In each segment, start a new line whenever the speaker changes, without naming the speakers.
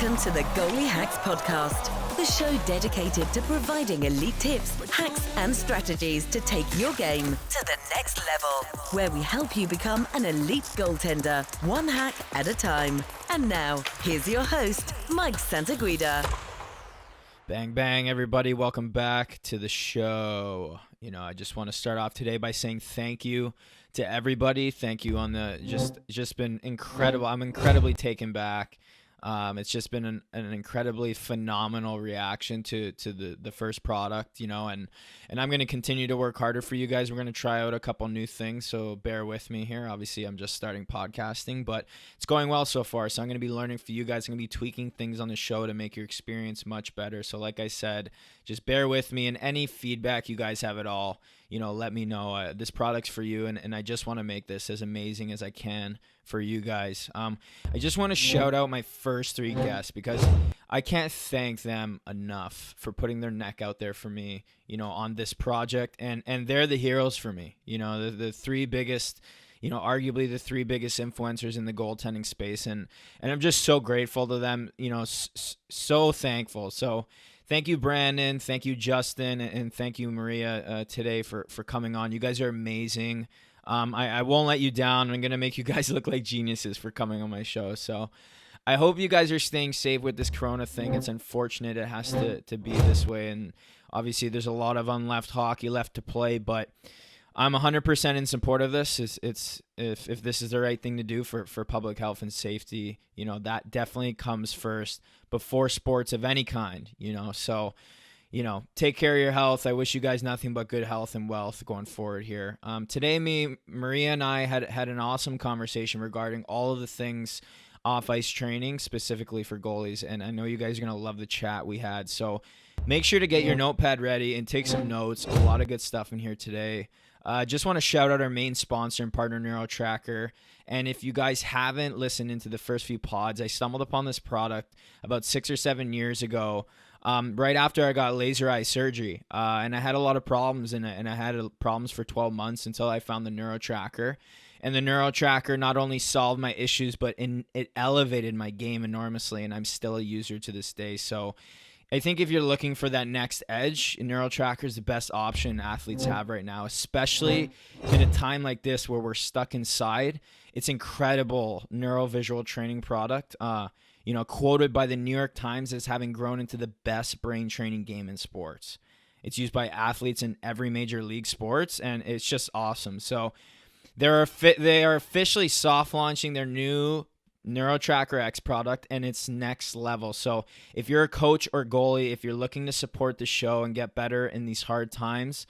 Welcome to the Goalie Hacks podcast, the show dedicated to providing elite tips, hacks, and strategies to take your game to the next level, where we help you become an elite goaltender, one hack at a time. And now, here's your host, Mike Santaguida.
Bang, bang, everybody. Welcome back to the show. I just want to start off today by saying thank you to everybody. Thank you on the just been incredible. I'm incredibly taken back. It's just been an incredibly phenomenal reaction to the first product, and I'm going to continue to work harder for you guys. We're going to try out a couple new things, so bear with me here. Obviously, I'm just starting podcasting, but it's going well so far. So I'm going to be learning for you guys. I'm going to be tweaking things on the show to make your experience much better. So like I said, just bear with me, and any feedback you guys have at all, let me know. This product's for you, and I just want to make this as amazing as I can for you guys. I just want to shout out my first three guests because I can't thank them enough for putting their neck out there for me, on this project, and they're the heroes for me. The three biggest, arguably the three biggest influencers in the goaltending space, and I'm just so grateful to them, so thankful. So thank you, Brandon. Thank you, Justin, and thank you, Maria, today for coming on. You guys are amazing. I won't let you down. I'm going to make you guys look like geniuses for coming on my show. So I hope you guys are staying safe with this Corona thing. It's unfortunate it has to be this way. And obviously there's a lot of unleft hockey left to play, but I'm 100% in support of this. If this is the right thing to do for public health and safety, that definitely comes first before sports of any kind, so take care of your health. I wish you guys nothing but good health and wealth going forward here. Today, Maria and I had an awesome conversation regarding all of the things off-ice training, specifically for goalies, and I know you guys are going to love the chat we had. So make sure to get your notepad ready and take some notes. A lot of good stuff in here today. Just want to shout out our main sponsor and partner, NeuroTracker. And if you guys haven't listened into the first few pods, I stumbled upon this product about 6 or 7 years ago, right after I got laser eye surgery. And I had a lot of problems, and I had problems for 12 months until I found the NeuroTracker. And the NeuroTracker not only solved my issues, but it elevated my game enormously, and I'm still a user to this day. So I think if you're looking for that next edge, NeuroTracker is the best option athletes have right now, especially in a time like this where we're stuck inside. It's incredible neurovisual training product, quoted by the New York Times as having grown into the best brain training game in sports. It's used by athletes in every major league sports, and it's just awesome. So they are officially soft launching their new NeuroTracker X product, and it's next level. So if you're a coach or goalie, if you're looking to support the show and get better in these hard times,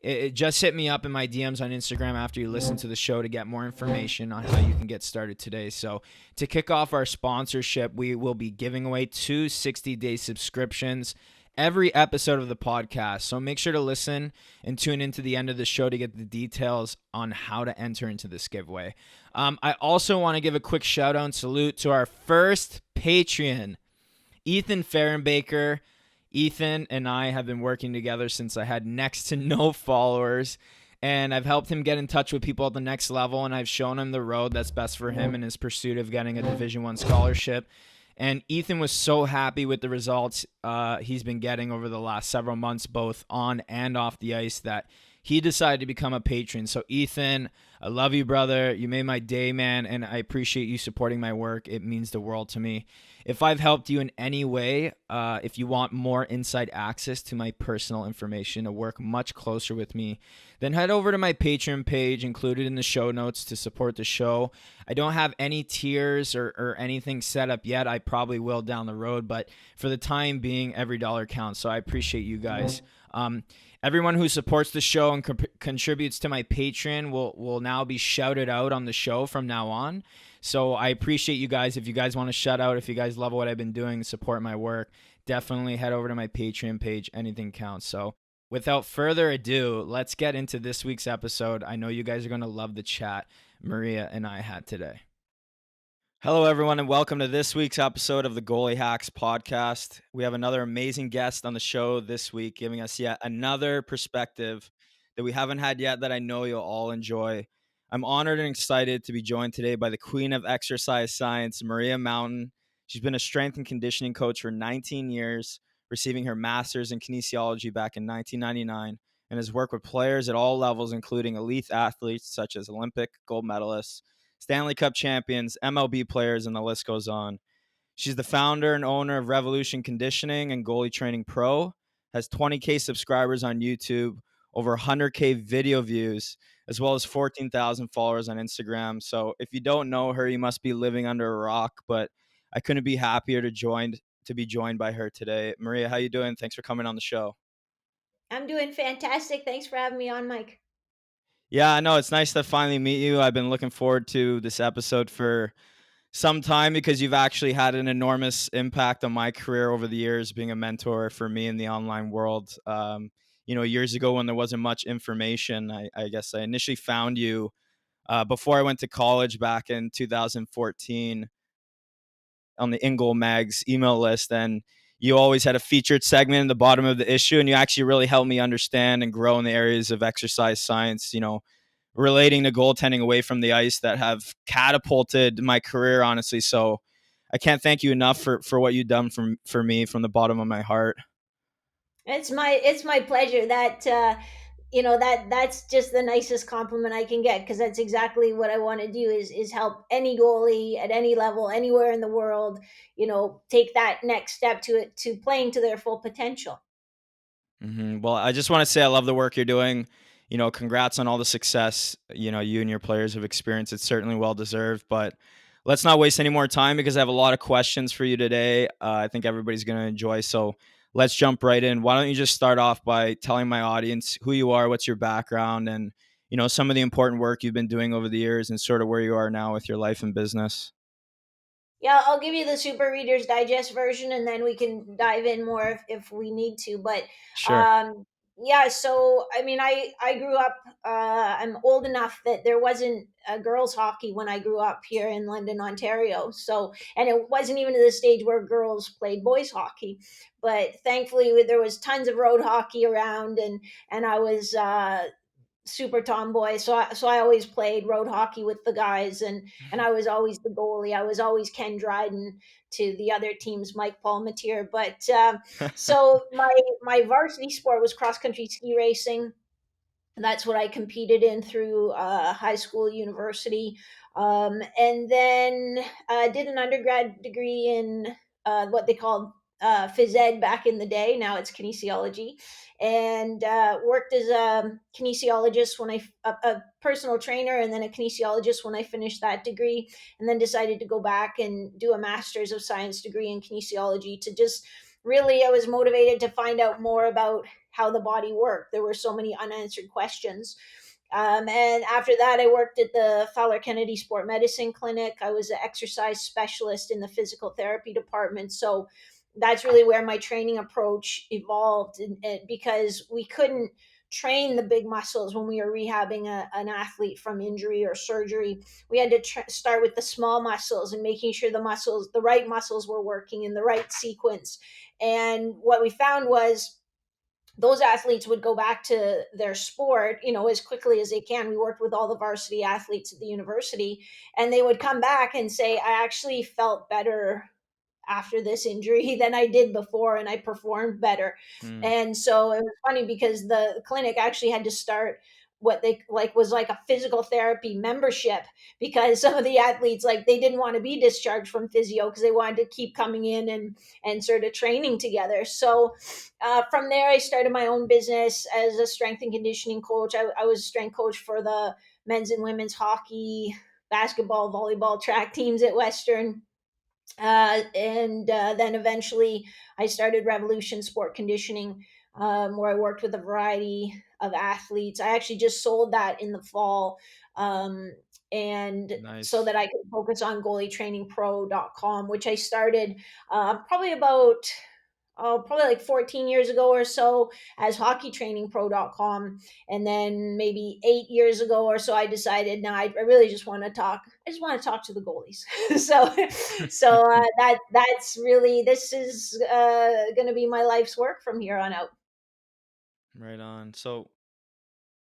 it just hit me up in my DMs on Instagram after you listen to the show to get more information on how you can get started today. So to kick off our sponsorship, we will be giving away 2 60-day subscriptions every episode of the podcast. So make sure to listen and tune into the end of the show to get the details on how to enter into this giveaway. I also want to give a quick shout out and salute to our first Patreon, Ethan Fahrenbaker. Ethan and I have been working together since I had next to no followers, and I've helped him get in touch with people at the next level, and I've shown him the road that's best for him in his pursuit of getting a Division I scholarship. And Ethan was so happy with the results he's been getting over the last several months, both on and off the ice, that he decided to become a patron. So Ethan, I love you, brother. You made my day, man, and I appreciate you supporting my work. It means the world to me. If I've helped you in any way, if you want more inside access to my personal information to work much closer with me, then head over to my Patreon page included in the show notes to support the show. I don't have any tiers or anything set up yet. I probably will down the road, but for the time being, every dollar counts. So I appreciate you guys. Everyone who supports the show and contributes to my Patreon will now be shouted out on the show from now on. So I appreciate you guys. If you guys want to shout out, if you guys love what I've been doing, support my work, definitely head over to my Patreon page. Anything counts. So without further ado, let's get into this week's episode. I know you guys are going to love the chat Maria and I had today. Hello, everyone, and welcome to this week's episode of the Goalie Hacks podcast. We have another amazing guest on the show this week, giving us yet another perspective that we haven't had yet that I know you'll all enjoy. I'm honored and excited to be joined today by the queen of exercise science, Maria Mountain. She's been a strength and conditioning coach for 19 years, receiving her master's in kinesiology back in 1999, and has worked with players at all levels, including elite athletes such as Olympic gold medalists, Stanley Cup champions, MLB players, and the list goes on. She's the founder and owner of Revolution Conditioning and Goalie Training Pro, has 20K subscribers on YouTube, over 100K video views, as well as 14,000 followers on Instagram. So if you don't know her, you must be living under a rock, but I couldn't be happier to be joined by her today. Maria, how you doing? Thanks for coming on the show.
I'm doing fantastic. Thanks for having me on, Mike.
Yeah, I know it's nice to finally meet you. I've been looking forward to this episode for some time because you've actually had an enormous impact on my career over the years, being a mentor for me in the online world. Years ago when there wasn't much information, I guess I initially found you before I went to college back in 2014 on the InGoal Mag's email list. And you always had a featured segment in the bottom of the issue, and you actually really helped me understand and grow in the areas of exercise science, relating to goaltending away from the ice that have catapulted my career, honestly. So I can't thank you enough for what you've done for me from the bottom of my heart.
It's my pleasure. That's just the nicest compliment I can get, because that's exactly what I want to do is help any goalie at any level anywhere in the world, take that next step to playing to their full potential.
Well, I just want to say I love the work you're doing. Congrats on all the success, you and your players have experienced. It's certainly well deserved, but let's not waste any more time because I have a lot of questions for you today. I think everybody's going to enjoy. So let's jump right in. Why don't you just start off by telling my audience who you are, what's your background, and, some of the important work you've been doing over the years and sort of where you are now with your life and business.
Yeah, I'll give you the Super Reader's Digest version, and then we can dive in more if we need to. But
Sure.
um, yeah, so I mean, I grew up. I'm old enough that there wasn't girls hockey when I grew up here in London, Ontario. So, and it wasn't even to the stage where girls played boys hockey. But thankfully, there was tons of road hockey around, and I was super tomboy. So I always played road hockey with the guys, and I was always the goalie. I was always Ken Dryden to the other team's Mike Palmetier. But so my varsity sport was cross country ski racing. That's what I competed in through high school, university, and then did an undergrad degree in what they called phys ed back in the day. Now it's kinesiology, and worked as a kinesiologist when a personal trainer, and then a kinesiologist when I finished that degree, and then decided to go back and do a master's of science degree in kinesiology to just really, I was motivated to find out more about how the body worked. There were so many unanswered questions. And after that, I worked at the Fowler Kennedy Sport Medicine Clinic. I was an exercise specialist in the physical therapy department. So that's really where my training approach evolved, because we couldn't train the big muscles when we were rehabbing an athlete from injury or surgery. We had to start with the small muscles and making sure the right muscles were working in the right sequence. And what we found was those athletes would go back to their sport, as quickly as they can. We worked with all the varsity athletes at the university, and they would come back and say, I actually felt better after this injury than I did before, and I performed better.
Hmm.
And so it was funny because the clinic actually had to start what they like was like a physical therapy membership, because some of the athletes, like, they didn't want to be discharged from physio because they wanted to keep coming in and sort of training together. So from there I started my own business as a strength and conditioning coach. I was a strength coach for the men's and women's hockey, basketball, volleyball, track teams at Western. And then eventually I started Revolution Sport Conditioning, where I worked with a variety of athletes. I actually just sold that in the fall. Um, and so
Nice.
that I could focus on goalietrainingpro.com, which I started probably about probably like 14 years ago or so as hockeytrainingpro.com. And then maybe 8 years ago or so, I decided, now I really just want to talk. I just want to talk to the goalies. So that's really, this is going to be my life's work from here on out.
Right on. So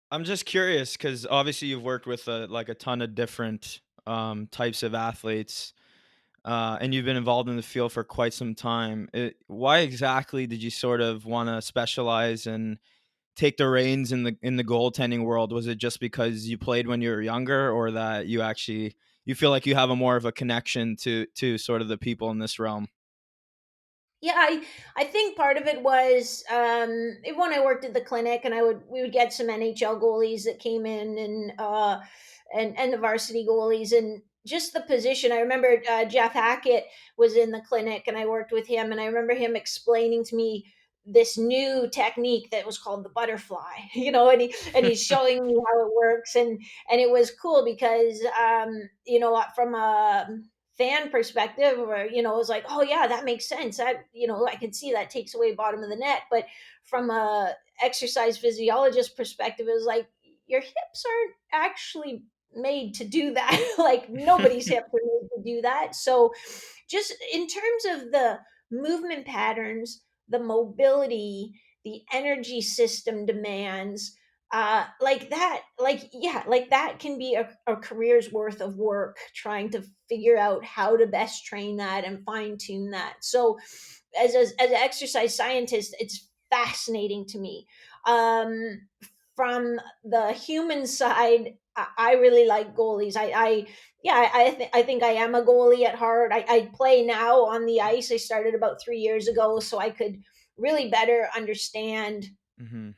I'm just curious because obviously you've worked with like a ton of different types of athletes. and you've been involved in the field for quite some time. Why exactly did you sort of want to specialize and take the reins in the goaltending world? Was it just because you played when you were younger, or that you feel like you have a more of a connection to sort of the people in this realm?
Yeah, I think part of it was when I worked at the clinic, and we would get some NHL goalies that came in, and the varsity goalies, and just the position. I remember Jeff Hackett was in the clinic, and I worked with him, and I remember him explaining to me this new technique that was called the butterfly, and he's showing me how it works, and it was cool because from a fan perspective, or it was like, oh yeah, that makes sense, that I could see that takes away bottom of the net. But from a exercise physiologist perspective, it was like, your hips aren't actually made to do that. Like, nobody's hips are made to do that. So just in terms of the movement patterns, the mobility, the energy system demands, like that can be a career's worth of work, trying to figure out how to best train that and fine tune that. So as an exercise scientist, it's fascinating to me. From the human side, I really like goalies. I think I am a goalie at heart. I play now on the ice. I started about 3 years ago, so I could really better understand
Hmm.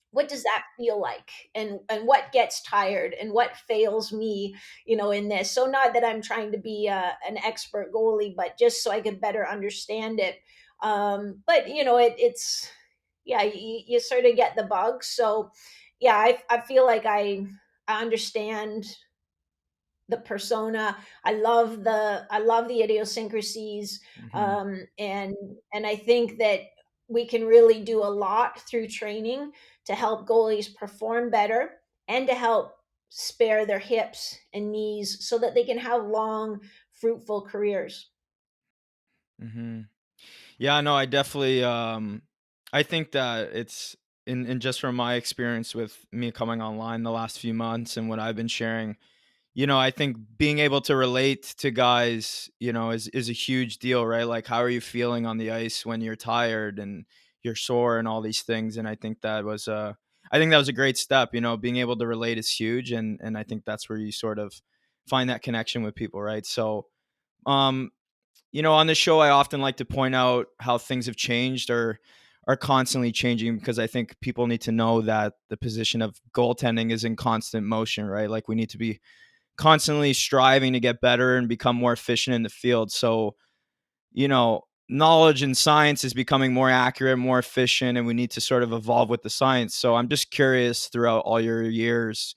what does that feel like, and what gets tired and what fails me, in this. So not that I'm trying to be an expert goalie, but just so I could better understand it. But it's, yeah, you sort of get the bug. So yeah, I feel like I understand the persona. I love the idiosyncrasies.
Hmm.
And I think that we can really do a lot through training to help goalies perform better, and to help spare their hips and knees so that they can have long, fruitful careers.
Hmm. Yeah, no, I definitely I think that it's in just from my experience with me coming online the last few months and what I've been sharing, I think being able to relate to guys, is a huge deal, right? Like, how are you feeling on the ice when you're tired and you're sore and all these things? And I think that was a great step. Being able to relate is huge, and I think that's where you sort of find that connection with people, right? So, um, on this show, I often like to point out how things have changed or are constantly changing, because I think people need to know that the position of goaltending is in constant motion, right? Like, we need to be constantly striving to get better and become more efficient in the field. So, knowledge and science is becoming more accurate, more efficient, and we need to sort of evolve with the science. So I'm just curious, throughout all your years,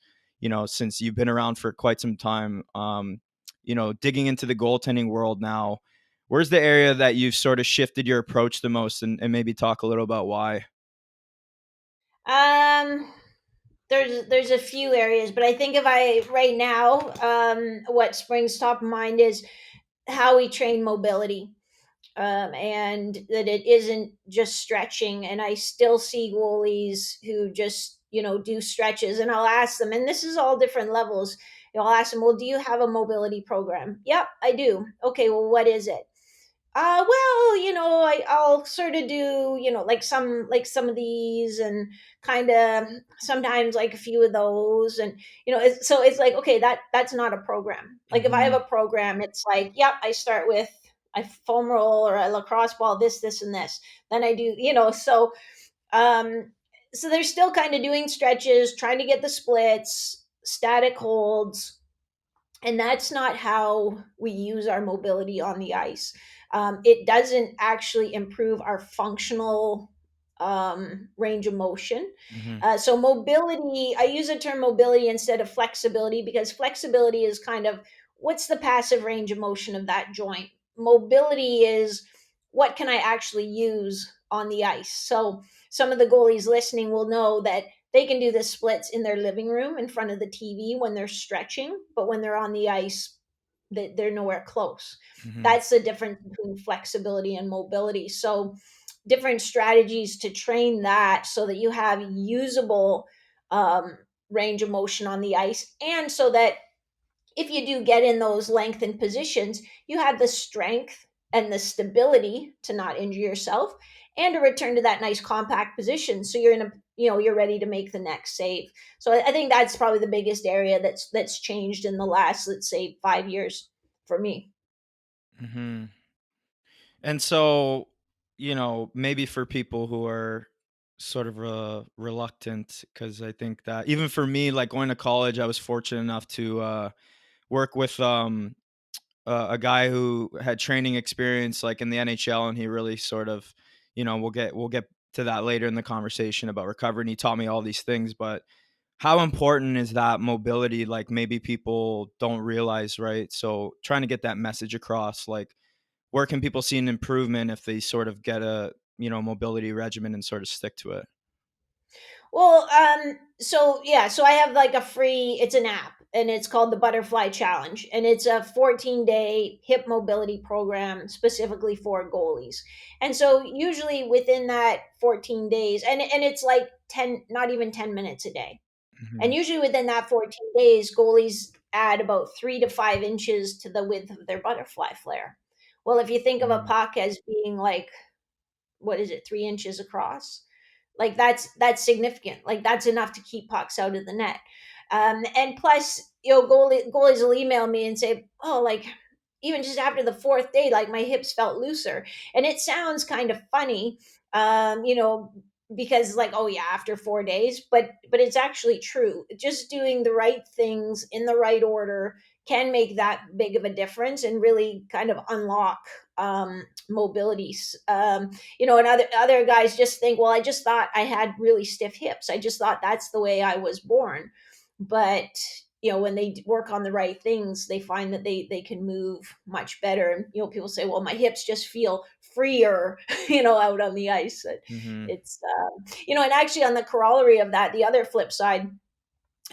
since you've been around for quite some time, digging into the goaltending world now, where's the area that you've sort of shifted your approach the most, and maybe talk a little about why?
um there's a few areas, but I think if I right now, what springs top of mind is how we train mobility, and that it isn't just stretching. And I still see goalies who just do stretches, and I'll ask them, and this is all different levels. I'll ask them, well, do you have a mobility program? Yep, I do. Okay, well, what is it? Well, I'll sort of do, like some of these, and kind of sometimes like a few of those. And so it's like, okay, that's not a program. Like, if I have
Hmm.
a program, it's like, yep, I start with a foam roll or a lacrosse ball, this and this. Then I do, um so they're still kind of doing stretches, trying to get the splits, static holds, and that's not how we use our mobility on the ice. It doesn't actually improve our functional range of motion.
Hmm.
So mobility, I use the term mobility instead of flexibility, because flexibility is kind of, what's the passive range of motion of that joint. Mobility is, what can I actually use on the ice. So some of the goalies listening will know that they can do the splits in their living room in front of the TV when they're stretching, but when they're on the ice, they're nowhere close.
Hmm.
That's the difference between flexibility and mobility. So, different strategies to train that so that you have usable um, range of motion on the ice, and so that if you do get in those lengthened positions, you have the strength and the stability to not injure yourself and to return to that nice compact position. So you're in a, you're ready to make the next save. So I think that's probably the biggest area that's changed in the last, let's say, 5 years for me.
Hmm. And so, maybe for people who are sort of reluctant, because I think that even for me, like going to college, I was fortunate enough to work with a guy who had training experience like in the NHL, and he really sort of, we'll get to that later in the conversation about recovery. And he taught me all these things, but how important is that mobility? Like maybe people don't realize, right? So trying to get that message across, like where can people see an improvement if they sort of get a, mobility regimen and sort of stick to it?
Well, so yeah, so I have like a free, it's an app and it's called the Butterfly Challenge. And it's a 14-day hip mobility program specifically for goalies. And so usually within that 14 days, and it's like 10, not even 10 minutes a day. And
Hmm.
usually within that 14 days, goalies add about 3 to 5 inches to the width of their butterfly flare. Well, if you think of a
Hmm.
puck as being like, what is it, 3 inches across? Like that's significant. Like that's enough to keep pucks out of the net. And plus, goalies will email me and say, "Oh, like even just after the fourth day, like my hips felt looser." And it sounds kind of funny, um, you know, because like, oh yeah, after 4 days, but it's actually true. Just doing the right things in the right order can make that big of a difference and really kind of unlock mobilities. And other guys just think, well, I just thought I had really stiff hips. I just thought that's the way I was born. But when they work on the right things, they find that they can move much better. And people say, well, my hips just feel freer, out on the ice.
Hmm.
It's and actually on the corollary of that, the other flip side,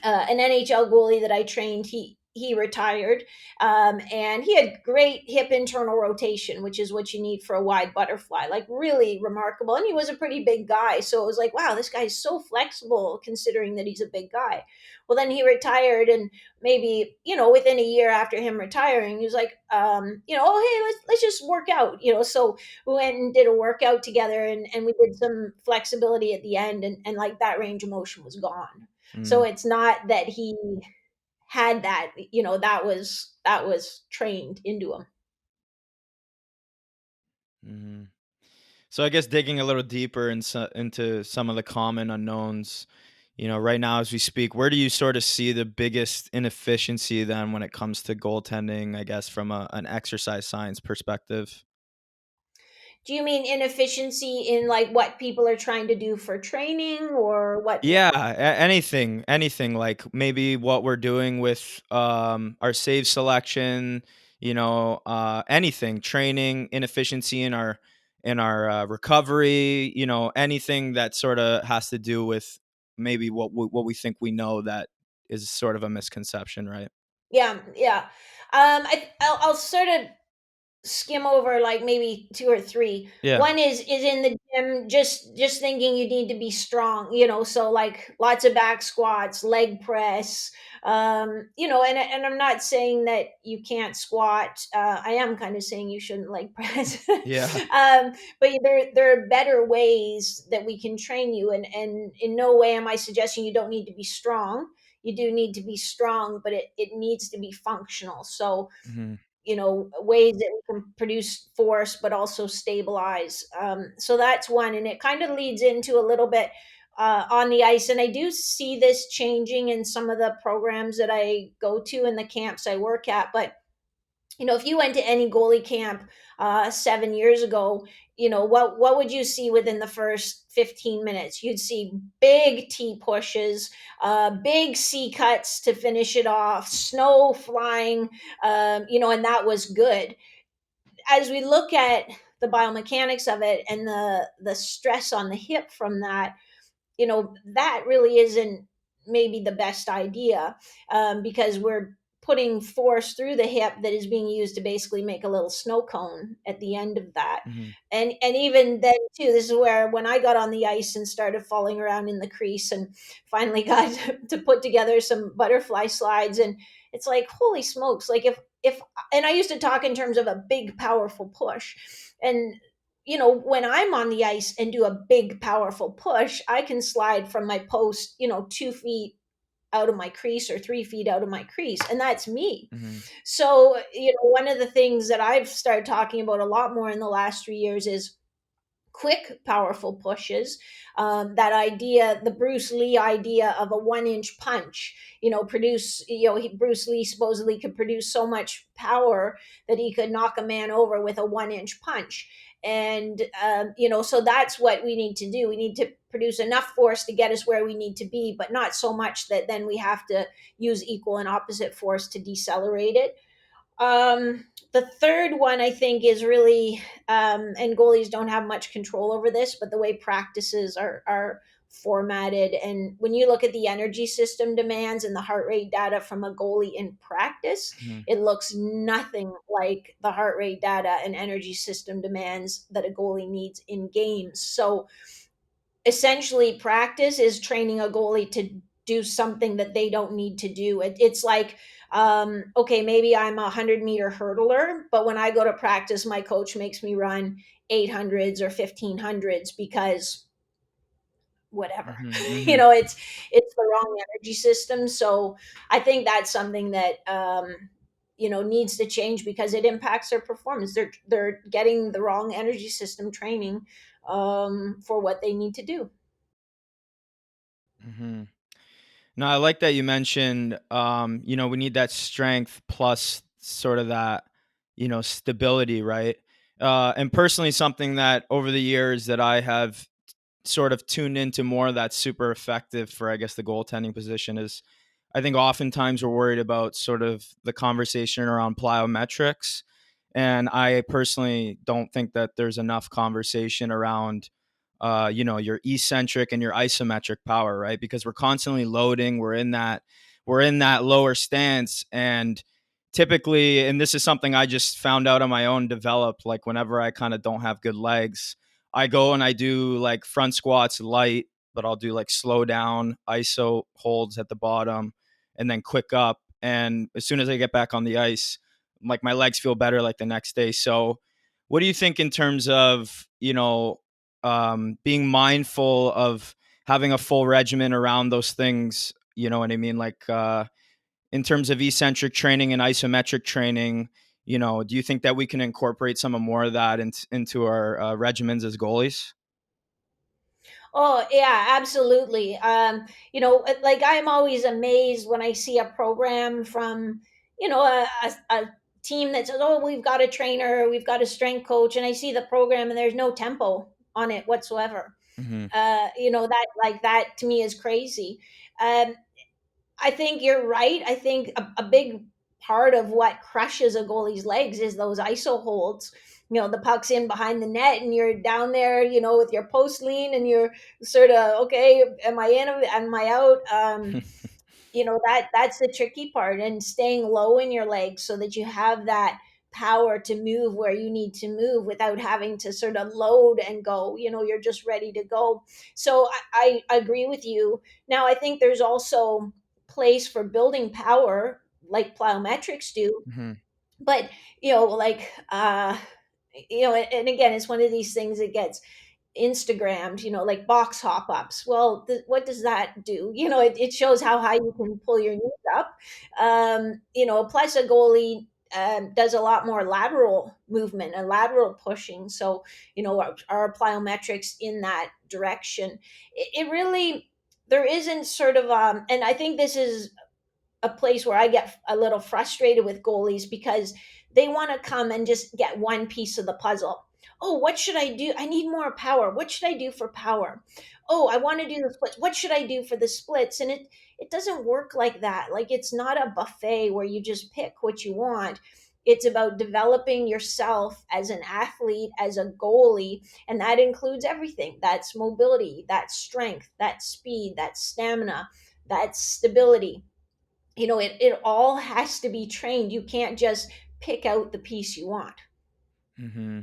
an NHL goalie that I trained, he retired, and he had great hip internal rotation, which is what you need for a wide butterfly, like really remarkable. And he was a pretty big guy, so it was like, wow, this guy's so flexible considering that he's a big guy. Well, then he retired, and maybe within a year after him retiring, he was like, oh hey, let's just work out, So we went and did a workout together, and we did some flexibility at the end, and like that range of motion was gone. So it's not that he had that, that was trained into him.
Hmm. So I guess digging a little deeper into some of the common unknowns, right now as we speak, where do you sort of see the biggest inefficiency then when it comes to goaltending, I guess, from an exercise science perspective?
Do you mean inefficiency in like what people are trying to do for training or what?
Yeah, anything like maybe what we're doing with our save selection, anything, training, inefficiency in our recovery, anything that sort of has to do with maybe what we think we know that is sort of a misconception, right?
Yeah, yeah. I'll sort of skim over like maybe two or three.
Yeah.
One is in the gym, just thinking you need to be strong, so like lots of back squats, leg press, and I'm not saying that you can't squat. I am kind of saying you shouldn't leg press.
Yeah.
But there are better ways that we can train you, and in no way am I suggesting you don't need to be strong. You do need to be strong, but it needs to be functional. So
Hmm.
ways that we can produce force but also stabilize. So that's one, and it kind of leads into a little bit on the ice. And I do see this changing in some of the programs that I go to and the camps I work at. But if you went to any goalie camp 7 years ago, what would you see within the first 15 minutes? You'd see big T pushes, big C cuts to finish it off, snow flying, and that was good. As we look at the biomechanics of it and the stress on the hip from that, that really isn't maybe the best idea, because we're putting force through the hip that is being used to basically make a little snow cone at the end of that.
Hmm.
And even then too, this is where when I got on the ice and started falling around in the crease and finally got to put together some butterfly slides, and it's like, holy smokes. Like if, and I used to talk in terms of a big, powerful push. And, when I'm on the ice and do a big, powerful push, I can slide from my post, 2 feet out of my crease or 3 feet out of my crease. And that's me.
Mm-hmm.
So, one of the things that I've started talking about a lot more in the last 3 years is quick, powerful pushes. That idea, the Bruce Lee idea of a 1 inch punch, Bruce Lee supposedly could produce so much power that he could knock a man over with a 1 inch punch. And, so that's what we need to do. We need to produce enough force to get us where we need to be, but not so much that then we have to use equal and opposite force to decelerate it. The third one I think is really, and goalies don't have much control over this, but the way practices are formatted. And when you look at the energy system demands and the heart rate data from a goalie in practice,
Mm-hmm.
it looks nothing like the heart rate data and energy system demands that a goalie needs in games. So essentially, practice is training a goalie to do something that they don't need to do. It's like, okay, maybe I'm a 100-meter hurdler, but when I go to practice, my coach makes me run 800s or 1500s because whatever.
Mm-hmm. Mm-hmm.
It's the wrong energy system. So I think that's something that needs to change because it impacts their performance. They're getting the wrong energy system training for what they need to do.
Mm-hmm. No, I like that you mentioned, we need that strength plus sort of that, stability, right? And personally, something that over the years that I have sort of tuned into more that's super effective for, I guess, the goaltending position is I think oftentimes we're worried about sort of the conversation around plyometrics. And I personally don't think that there's enough conversation around, your eccentric and your isometric power, right? Because we're constantly loading. We're in that lower stance. And typically, and this is something I just found out on my own, developed like whenever I kind of don't have good legs, I go and I do like front squats light, but I'll do like slow down iso holds at the bottom and then quick up. And as soon as I get back on the ice, like my legs feel better like the next day. So, what do you think in terms of, being mindful of having a full regimen around those things? You know what I mean? Like, in terms of eccentric training and isometric training, do you think that we can incorporate some of more of that into our regimens as goalies?
Oh, yeah, absolutely. Like I'm always amazed when I see a program from, a team that says, oh, we've got a trainer, we've got a strength coach, and I see the program and there's no tempo on it whatsoever.
Mm-hmm.
That like that to me is crazy. Um, I think you're right. I think a big part of what crushes a goalie's legs is those iso holds. The puck's in behind the net and you're down there, with your post lean and you're sort of, okay, am I in? Am I out? That's the tricky part, and staying low in your legs so that you have that power to move where you need to move without having to sort of load and go, you're just ready to go. So I agree with you. Now I think there's also place for building power like plyometrics do,
Mm-hmm.
but like and again, it's one of these things that gets Instagrammed, like box hop ups. Well, what does that do? It shows how high you can pull your knees up. Plus a goalie does a lot more lateral movement and lateral pushing. So, our plyometrics in that direction. It really, there isn't sort of, and I think this is a place where I get a little frustrated with goalies because they want to come and just get one piece of the puzzle. Oh, what should I do? I need more power. What should I do for power? Oh, I want to do the splits. What should I do for the splits? And it doesn't work like that. Like it's not a buffet where you just pick what you want. It's about developing yourself as an athlete, as a goalie, and that includes everything. That's mobility, that's strength, that's speed, that's stamina, that's stability. It all has to be trained. You can't just pick out the piece you want.
Mm-hmm.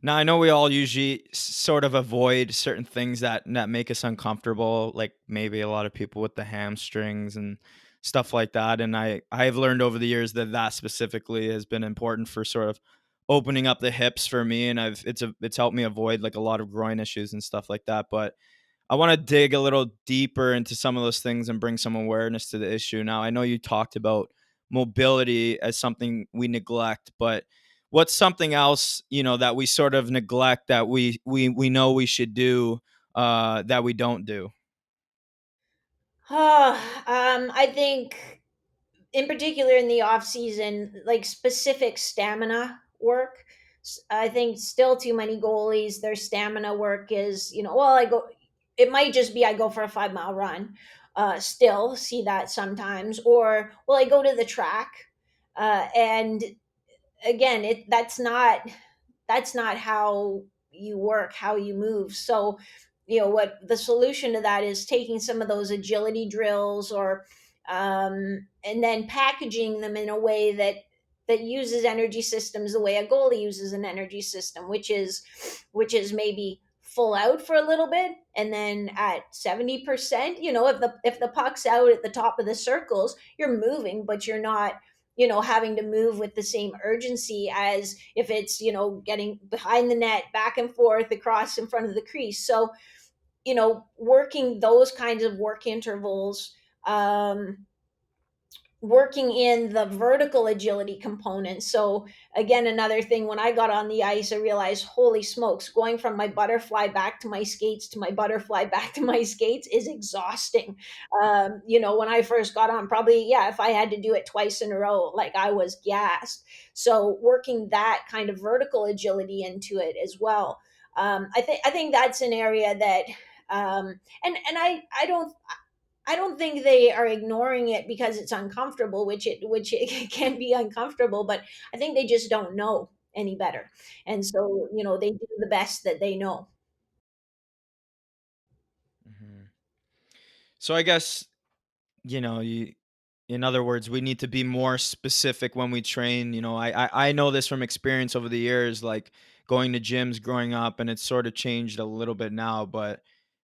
Now I know we all usually sort of avoid certain things that make us uncomfortable, like maybe a lot of people with the hamstrings and stuff like that. And I've learned over the years that that specifically has been important for sort of opening up the hips for me, and it's helped me avoid like a lot of groin issues and stuff like that. But I want to dig a little deeper into some of those things and bring some awareness to the issue. Now, I know you talked about mobility as something we neglect, but what's something else, that we sort of neglect that we know we should do, that we don't do?
I think in particular in the off season, like specific stamina work. I think still too many goalies, their stamina work is, well, it might just be I go for a 5 mile run. Still see that sometimes, or well, I go to the track, and again, that's not how you work, how you move. So, what the solution to that is taking some of those agility drills, or and then packaging them in a way that uses energy systems the way a goalie uses an energy system, which is maybe full out for a little bit, and then at 70%, if the puck's out at the top of the circles, you're moving, but you're not having to move with the same urgency as if it's getting behind the net, back and forth across in front of the crease. So working those kinds of work intervals, working in the vertical agility component. So again, another thing, when I got on the ice, I realized, holy smokes, going from my butterfly back to my skates to my butterfly back to my skates is exhausting. When I first got on, probably, yeah, if I had to do it twice in a row, like, I was gassed. So working that kind of vertical agility into it as well. I think that's an area that, and I don't think they are ignoring it because it's uncomfortable, which it can be uncomfortable, but I think they just don't know any better. And so, they do the best that they know.
Mhm. So I guess, you in other words, we need to be more specific when we train. I know this from experience over the years, like going to gyms growing up, and it's sort of changed a little bit now. But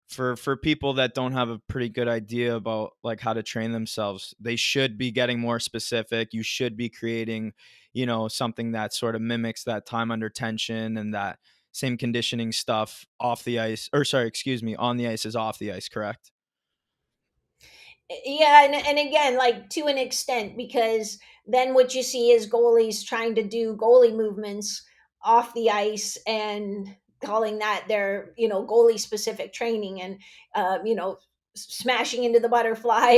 for people that don't have a pretty good idea about like how to train themselves, they should be getting more specific. You should be creating, something that sort of mimics that time under tension and that same conditioning stuff off the ice, or sorry, excuse me, on the ice is off the ice, correct?
Yeah, and again, like, to an extent, because then what you see is goalies trying to do goalie movements off the ice and calling that their goalie specific training, and smashing into the butterfly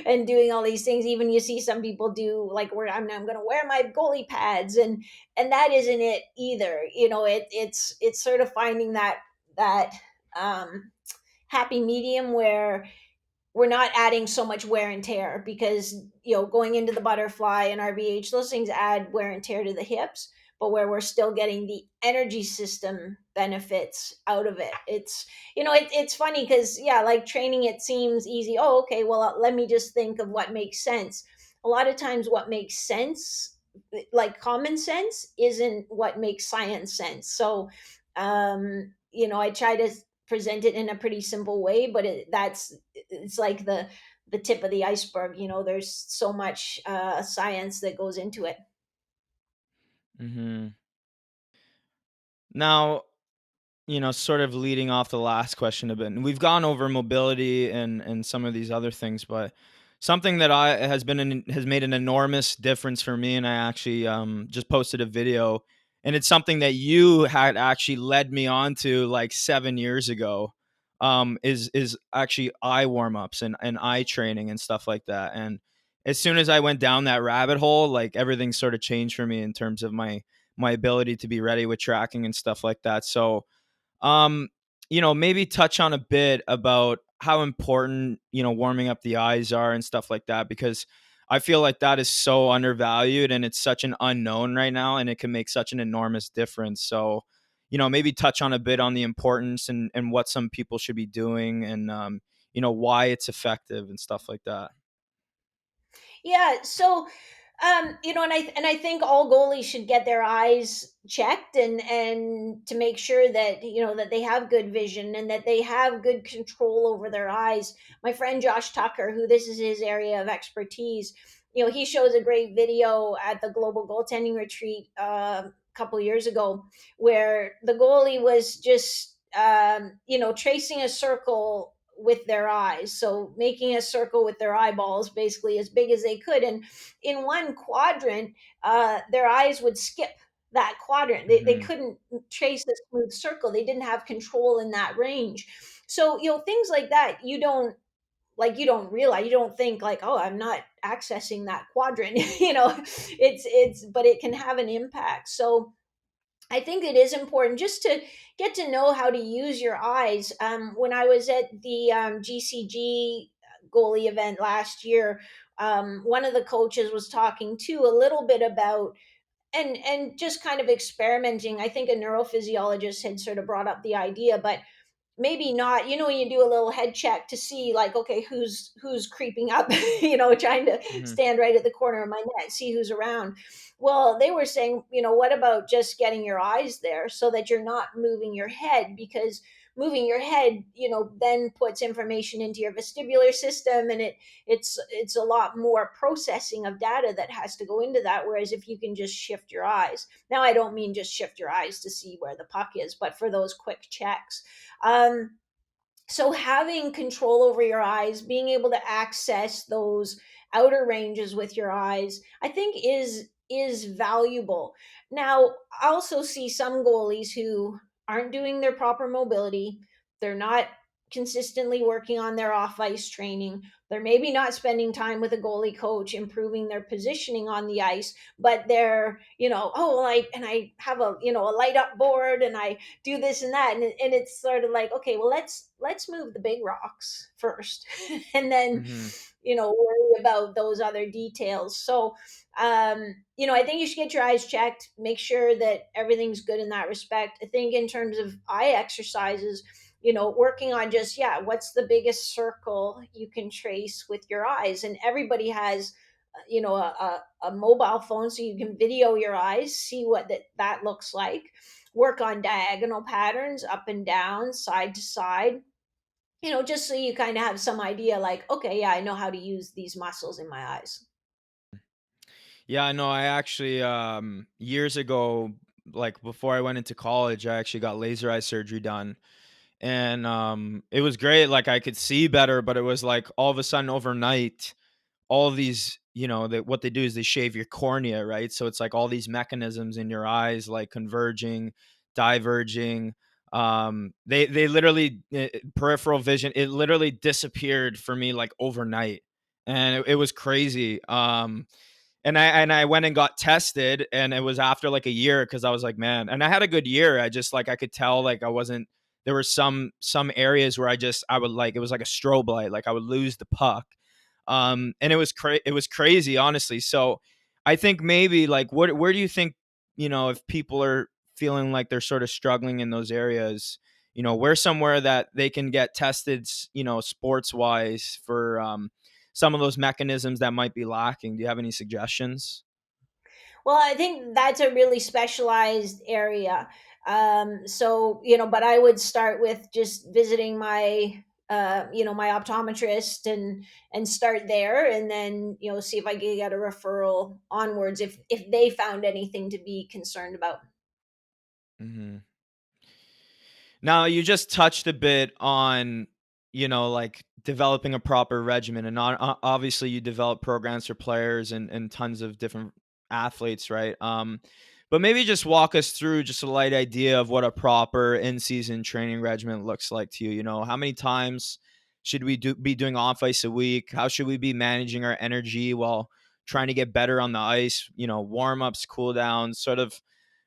and doing all these things. Even you see some people do, like, where I'm going to wear my goalie pads, and that isn't it either. It's sort of finding that um happy medium where we're not adding so much wear and tear, because going into the butterfly and RVH, those things add wear and tear to the hips, but where we're still getting the energy system benefits out of it. It's funny because, yeah, like, training, it seems easy. Oh, okay, well, let me just think of what makes sense. A lot of times what makes sense, like common sense, isn't what makes science sense. So I try to present it in a pretty simple way, but it's like the tip of the iceberg. There's so much science that goes into it.
Hmm. Now, sort of leading off the last question a bit, and we've gone over mobility and some of these other things, but something that I has made an enormous difference for me, and I actually just posted a video, and it's something that you had actually led me on to like 7 years ago. Is actually eye warm ups and eye training and stuff like that. And as soon as I went down that rabbit hole, like everything sort of changed for me in terms of my ability to be ready with tracking and stuff like that. So um, maybe touch on a bit about how important, warming up the eyes are and stuff like that, because I feel like that is so undervalued and it's such an unknown right now and it can make such an enormous difference. So, maybe touch on a bit on the importance and what some people should be doing and, why it's effective and stuff like that.
Yeah, so And I think all goalies should get their eyes checked, and to make sure that that they have good vision and that they have good control over their eyes. My friend Josh Tucker, who this is his area of expertise, he shows a great video at the Global Goaltending Retreat a couple years ago, where the goalie was just tracing a circle with their eyes, so making a circle with their eyeballs basically as big as they could, and in one quadrant, their eyes would skip that quadrant. They
Hmm.
couldn't trace a smooth circle. They didn't have control in that range. So, things like that, you don't realize, you don't think like, oh, I'm not accessing that quadrant. But it can have an impact. So I think it is important just to get to know how to use your eyes. When I was at the GCG goalie event last year, one of the coaches was talking too a little bit about, and just kind of experimenting. I think a neurophysiologist had sort of brought up the idea, but maybe not, when you do a little head check to see like, okay, who's creeping up, trying to
Hmm.
stand right at the corner of my net, see who's around. Well, they were saying, what about just getting your eyes there so that you're not moving your head, because moving your head, then puts information into your vestibular system, and it's a lot more processing of data that has to go into that, whereas if you can just shift your eyes. Now, I don't mean just shift your eyes to see where the puck is, but for those quick checks. um, so having control over your eyes, being able to access those outer ranges with your eyes, I think is valuable. Now, I also see some goalies who aren't doing their proper mobility. They're not consistently working on their off ice training. They're maybe not spending time with a goalie coach improving their positioning on the ice, but they're, oh, well, I have a light up board, and I do this and that, and it's sort of like, okay, well, let's move the big rocks first, and then
Hmm.
worry about those other details. So I think you should get your eyes checked, make sure that everything's good in that respect. I think in terms of eye exercises, working on just, yeah, what's the biggest circle you can trace with your eyes. And everybody has a mobile phone, so you can video your eyes, see what that looks like. Work on diagonal patterns, up and down, side to side, just so you kind of have some idea, like, okay, yeah, I know how to use these muscles in my eyes.
Yeah, I know. I actually, years ago, like before I went into college, I actually got laser eye surgery done. And it was great. Like I could see better, but it was like all of a sudden overnight, all of these, what they do is they shave your cornea, right? So it's like all these mechanisms in your eyes, like converging, diverging. They literally peripheral vision. It literally disappeared for me like overnight, and it was crazy. And I went and got tested, and it was after like a year, because I was like, man, and I had a good year. I just like I could tell like I wasn't. There were some areas where I would like, it was like a strobe light, like I would lose the puck, and it was crazy, honestly. So I think maybe like where do you think, if people are feeling like they're sort of struggling in those areas, where's somewhere that they can get tested, sports wise for some of those mechanisms that might be lacking? Do you have any suggestions?
Well, I think that's a really specialized area. So, but I would start with just visiting my optometrist, and start there, and then, see if I can get a referral onwards if they found anything to be concerned about.
Hmm. Now, you just touched a bit on, like developing a proper regimen, and obviously you develop programs for players and tons of different athletes, right? But maybe just walk us through just a light idea of what a proper in-season training regimen looks like to you. How many times should we be doing off ice a week? How should we be managing our energy while trying to get better on the ice? Warm ups, cool downs, sort of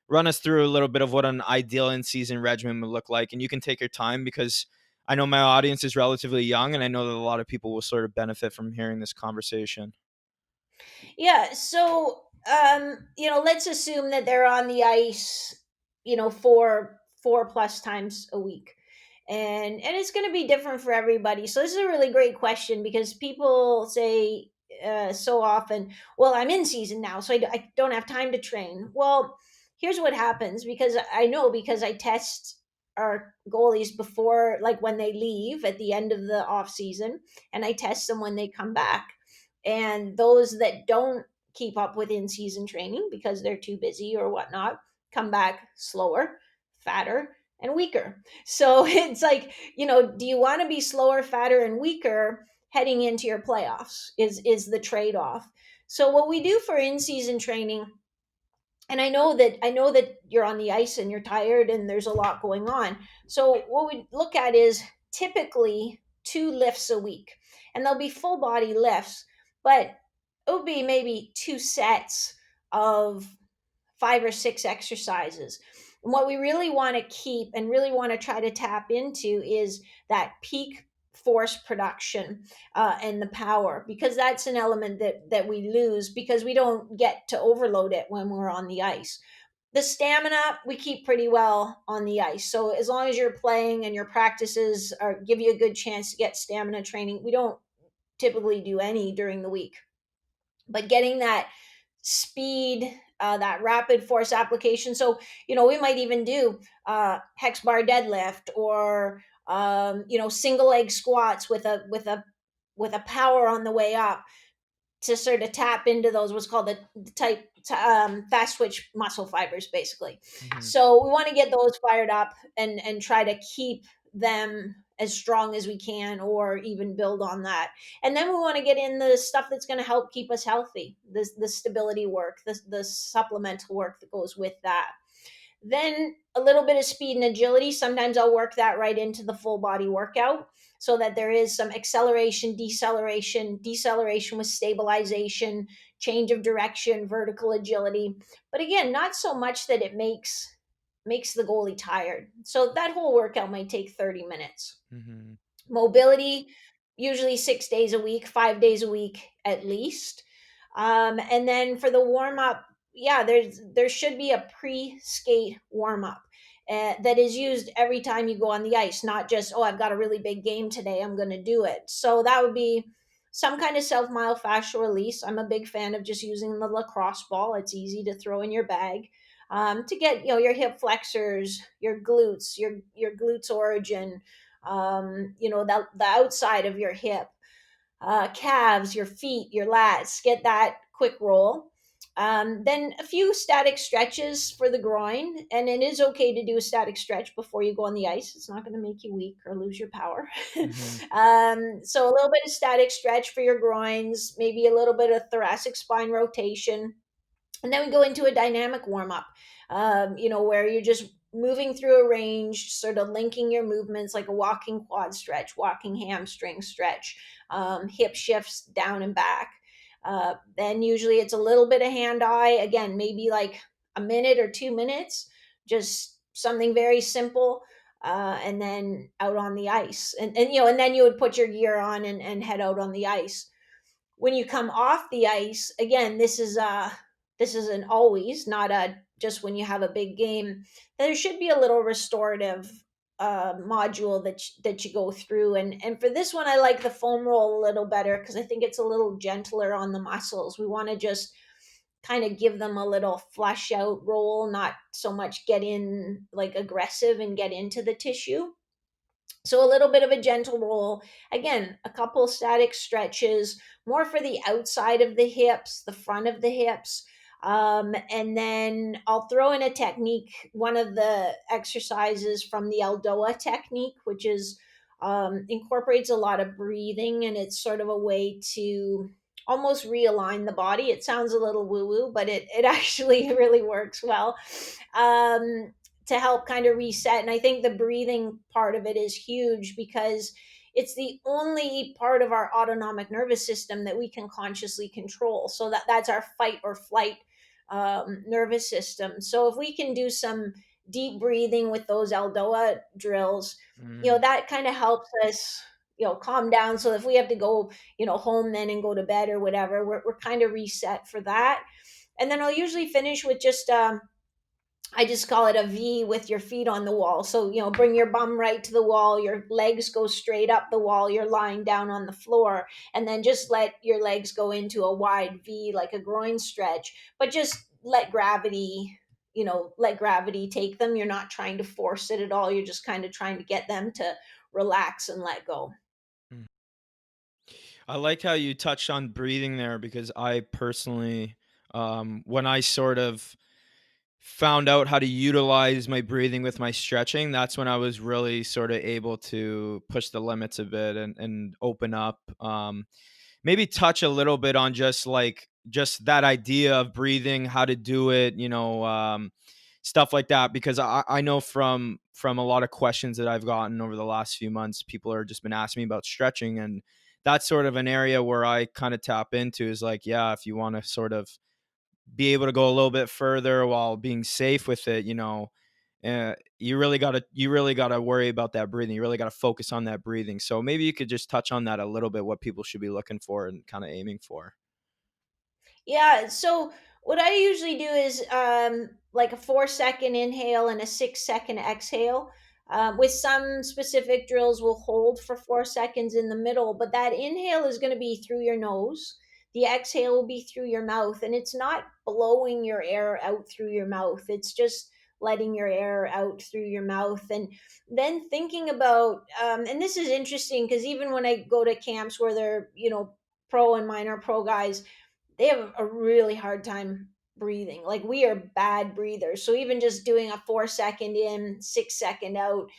run us through a little bit of what an ideal in-season regimen would look like. And you can take your time, because I know my audience is relatively young, and I know that a lot of people will sort of benefit from hearing this conversation.
Yeah, so let's assume that they're on the ice, four plus times a week. And it's going to be different for everybody. So this is a really great question, because people say, so often, well, I'm in season now, so I don't have time to train. Well, here's what happens, because I know, because I test our goalies before, like when they leave at the end of the off season, and I test them when they come back. And those that don't keep up with in season training because they're too busy or whatnot come back slower, fatter, and weaker. So it's like, do you want to be slower, fatter, and weaker heading into your playoffs? Is the trade-off. So what we do for in-season training, and I know that you're on the ice and you're tired and there's a lot going on. So what we look at is typically 2 lifts a week. And they'll be full body lifts, but it would be maybe 2 sets of 5 or 6 exercises. And what we really want to keep and really want to try to tap into is that peak force production, and the power, because that's an element that we lose because we don't get to overload it when we're on the ice. The stamina we keep pretty well on the ice. So as long as you're playing and your practices give you a good chance to get stamina training, we don't typically do any during the week. But getting that speed, that rapid force application. So, we might even do hex bar deadlift, or single leg squats with a power on the way up, to sort of tap into those what's called the type fast twitch muscle fibers, basically.
Mm-hmm.
So we want to get those fired up and try to keep them as strong as we can, or even build on that. And then we want to get in the stuff that's going to help keep us healthy, the stability work, the supplemental work that goes with that. Then a little bit of speed and agility. Sometimes I'll work that right into the full body workout, so that there is some acceleration, deceleration with stabilization, change of direction, vertical agility. But again, not so much that it makes the goalie tired. So that whole workout might take 30 minutes.
Mm-hmm.
Mobility, usually 6 days a week, 5 days a week at least. And then for the warm up, yeah, there should be a pre-skate warm up that is used every time you go on the ice, not just, oh, I've got a really big game today, I'm going to do it. So that would be some kind of self myofascial release. I'm a big fan of just using the lacrosse ball. It's easy to throw in your bag, to get your hip flexors, your glutes, your glutes origin, the outside of your hip, calves, your feet, your lats, get that quick roll. Then a few static stretches for the groin, and it is okay to do a static stretch before you go on the ice. It's not going to make you weak or lose your power.
Mm-hmm.
So a little bit of static stretch for your groins, maybe a little bit of thoracic spine rotation. And then we go into a dynamic warm up, where you're just moving through a range, sort of linking your movements like a walking quad stretch, walking hamstring stretch, hip shifts down and back. Then usually it's a little bit of hand eye, again, maybe like a minute or 2 minutes, just something very simple. And then out on the ice, and then you would put your gear on and head out on the ice. When you come off the ice, again, this isn't always, not just when you have a big game. There should be a little restorative module that you go through, and for this one, I like the foam roll a little better because I think it's a little gentler on the muscles. We want to just kind of give them a little flush out roll, not so much get in like aggressive and get into the tissue. So a little bit of a gentle roll. Again, a couple static stretches, more for the outside of the hips, the front of the hips. And then I'll throw in a technique, one of the exercises from the Aldoa technique, which is incorporates a lot of breathing, and it's sort of a way to almost realign the body. It sounds a little woo-woo, but it actually really works well. To help kind of reset. And I think the breathing part of it is huge because it's the only part of our autonomic nervous system that we can consciously control. So that's our fight or flight nervous system. So if we can do some deep breathing with those Aldoa drills,
Mm-hmm.
that kind of helps us, calm down. So if we have to go, home then and go to bed or whatever, we're kind of reset for that. And then I'll usually finish with just I just call it a V with your feet on the wall. So, bring your bum right to the wall, your legs go straight up the wall, you're lying down on the floor, and then just let your legs go into a wide V like a groin stretch, but just let gravity take them. You're not trying to force it at all. You're just kind of trying to get them to relax and let go.
Mm. I like how you touched on breathing there because I personally, when I sort of found out how to utilize my breathing with my stretching, that's when I was really sort of able to push the limits a bit and open up. Maybe touch a little bit on just that idea of breathing, how to do it, stuff like that. Because I know from a lot of questions that I've gotten over the last few months, people are just been asking me about stretching, and that's sort of an area where I kind of tap into is like, yeah, if you want to sort of be able to go a little bit further while being safe with it, you really got to worry about that breathing. You really got to focus on that breathing. So maybe you could just touch on that a little bit, what people should be looking for and kind of aiming for.
Yeah. So what I usually do is like a 4-second inhale and a 6-second exhale. With some specific drills, we'll hold for 4 seconds in the middle, but that inhale is going to be through your nose. The exhale will be through your mouth, and it's not blowing your air out through your mouth. It's just letting your air out through your mouth. And then thinking about, and this is interesting because even when I go to camps where they're, pro and minor pro guys, they have a really hard time breathing. Like, we are bad breathers. So even just doing a 4-second in, 6-second out,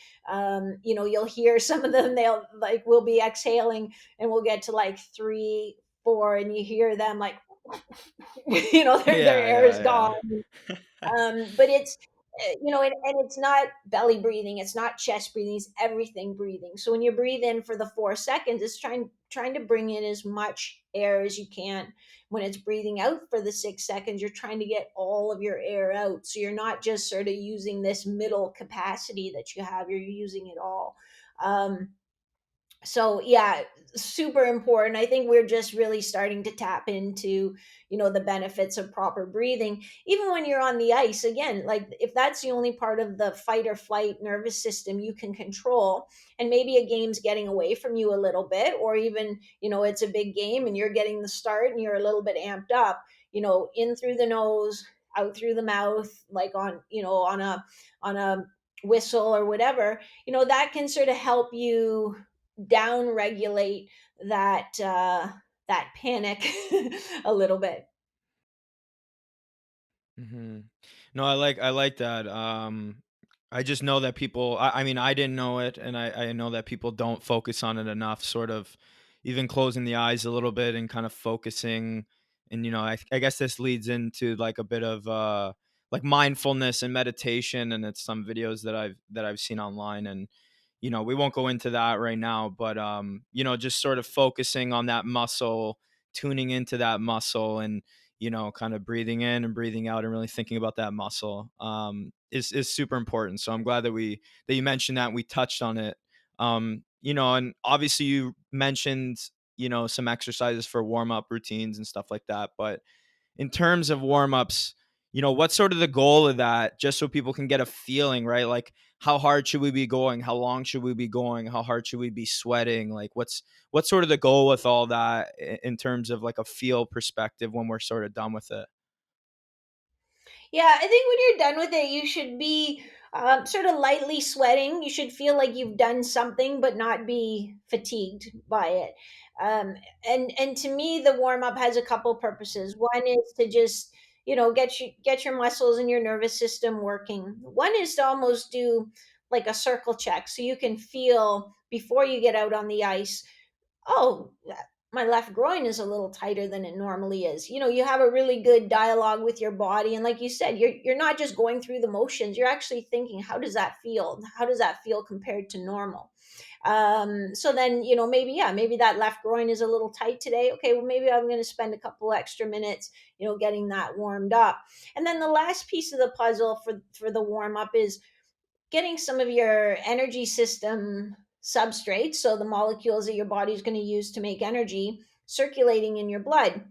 you'll hear some of them, they'll like, will be exhaling and we'll get to like 3, 4, and you hear them like, their
Yeah,
air is
yeah,
gone. But it's and it's not belly breathing, it's not chest breathing, it's everything breathing. So when you breathe in for the 4 seconds, it's trying to bring in as much air as you can. When it's breathing out for the 6 seconds, you're trying to get all of your air out, so you're not just sort of using this middle capacity that you have, you're using it all. So yeah, super important. I think we're just really starting to tap into the benefits of proper breathing, even when you're on the ice. Again, like, if that's the only part of the fight or flight nervous system you can control, and maybe a game's getting away from you a little bit, or even it's a big game and you're getting the start and you're a little bit amped up, in through the nose, out through the mouth, like on a whistle or whatever, that can sort of help you down regulate that panic a little bit.
hmm No, I like that. I just know that people. I mean, I didn't know it, and I know that people don't focus on it enough. Sort of, even closing the eyes a little bit and kind of focusing. And I guess this leads into like a bit of like mindfulness and meditation, and it's some videos that I've seen online, and we won't go into that right now, but just sort of focusing on that muscle, tuning into that muscle, and kind of breathing in and breathing out and really thinking about that muscle is super important. So I'm glad that you mentioned that and we touched on it. And obviously you mentioned, some exercises for warm up routines and stuff like that. But in terms of warm-ups, what's sort of the goal of that, just so people can get a feeling, right? Like, how hard should we be going? How long should we be going? How hard should we be sweating? Like, what's sort of the goal with all that in terms of like a feel perspective when we're sort of done with it?
Yeah, I think when you're done with it, you should be sort of lightly sweating. You should feel like you've done something, but not be fatigued by it. And to me, the warm up has a couple purposes. One is to just get your muscles and your nervous system working. One is to almost do like a circle check, so you can feel before you get out on the ice, oh, my left groin is a little tighter than it normally is. You have a really good dialogue with your body, and like you said, you're not just going through the motions, you're actually thinking, how does that feel, compared to normal? So then, maybe, yeah, maybe that left groin is a little tight today. Okay, well, maybe I'm going to spend a couple extra minutes getting that warmed up. And then the last piece of the puzzle for the warm up is getting some of your energy system substrates, so the molecules that your body's going to use to make energy, circulating in your blood.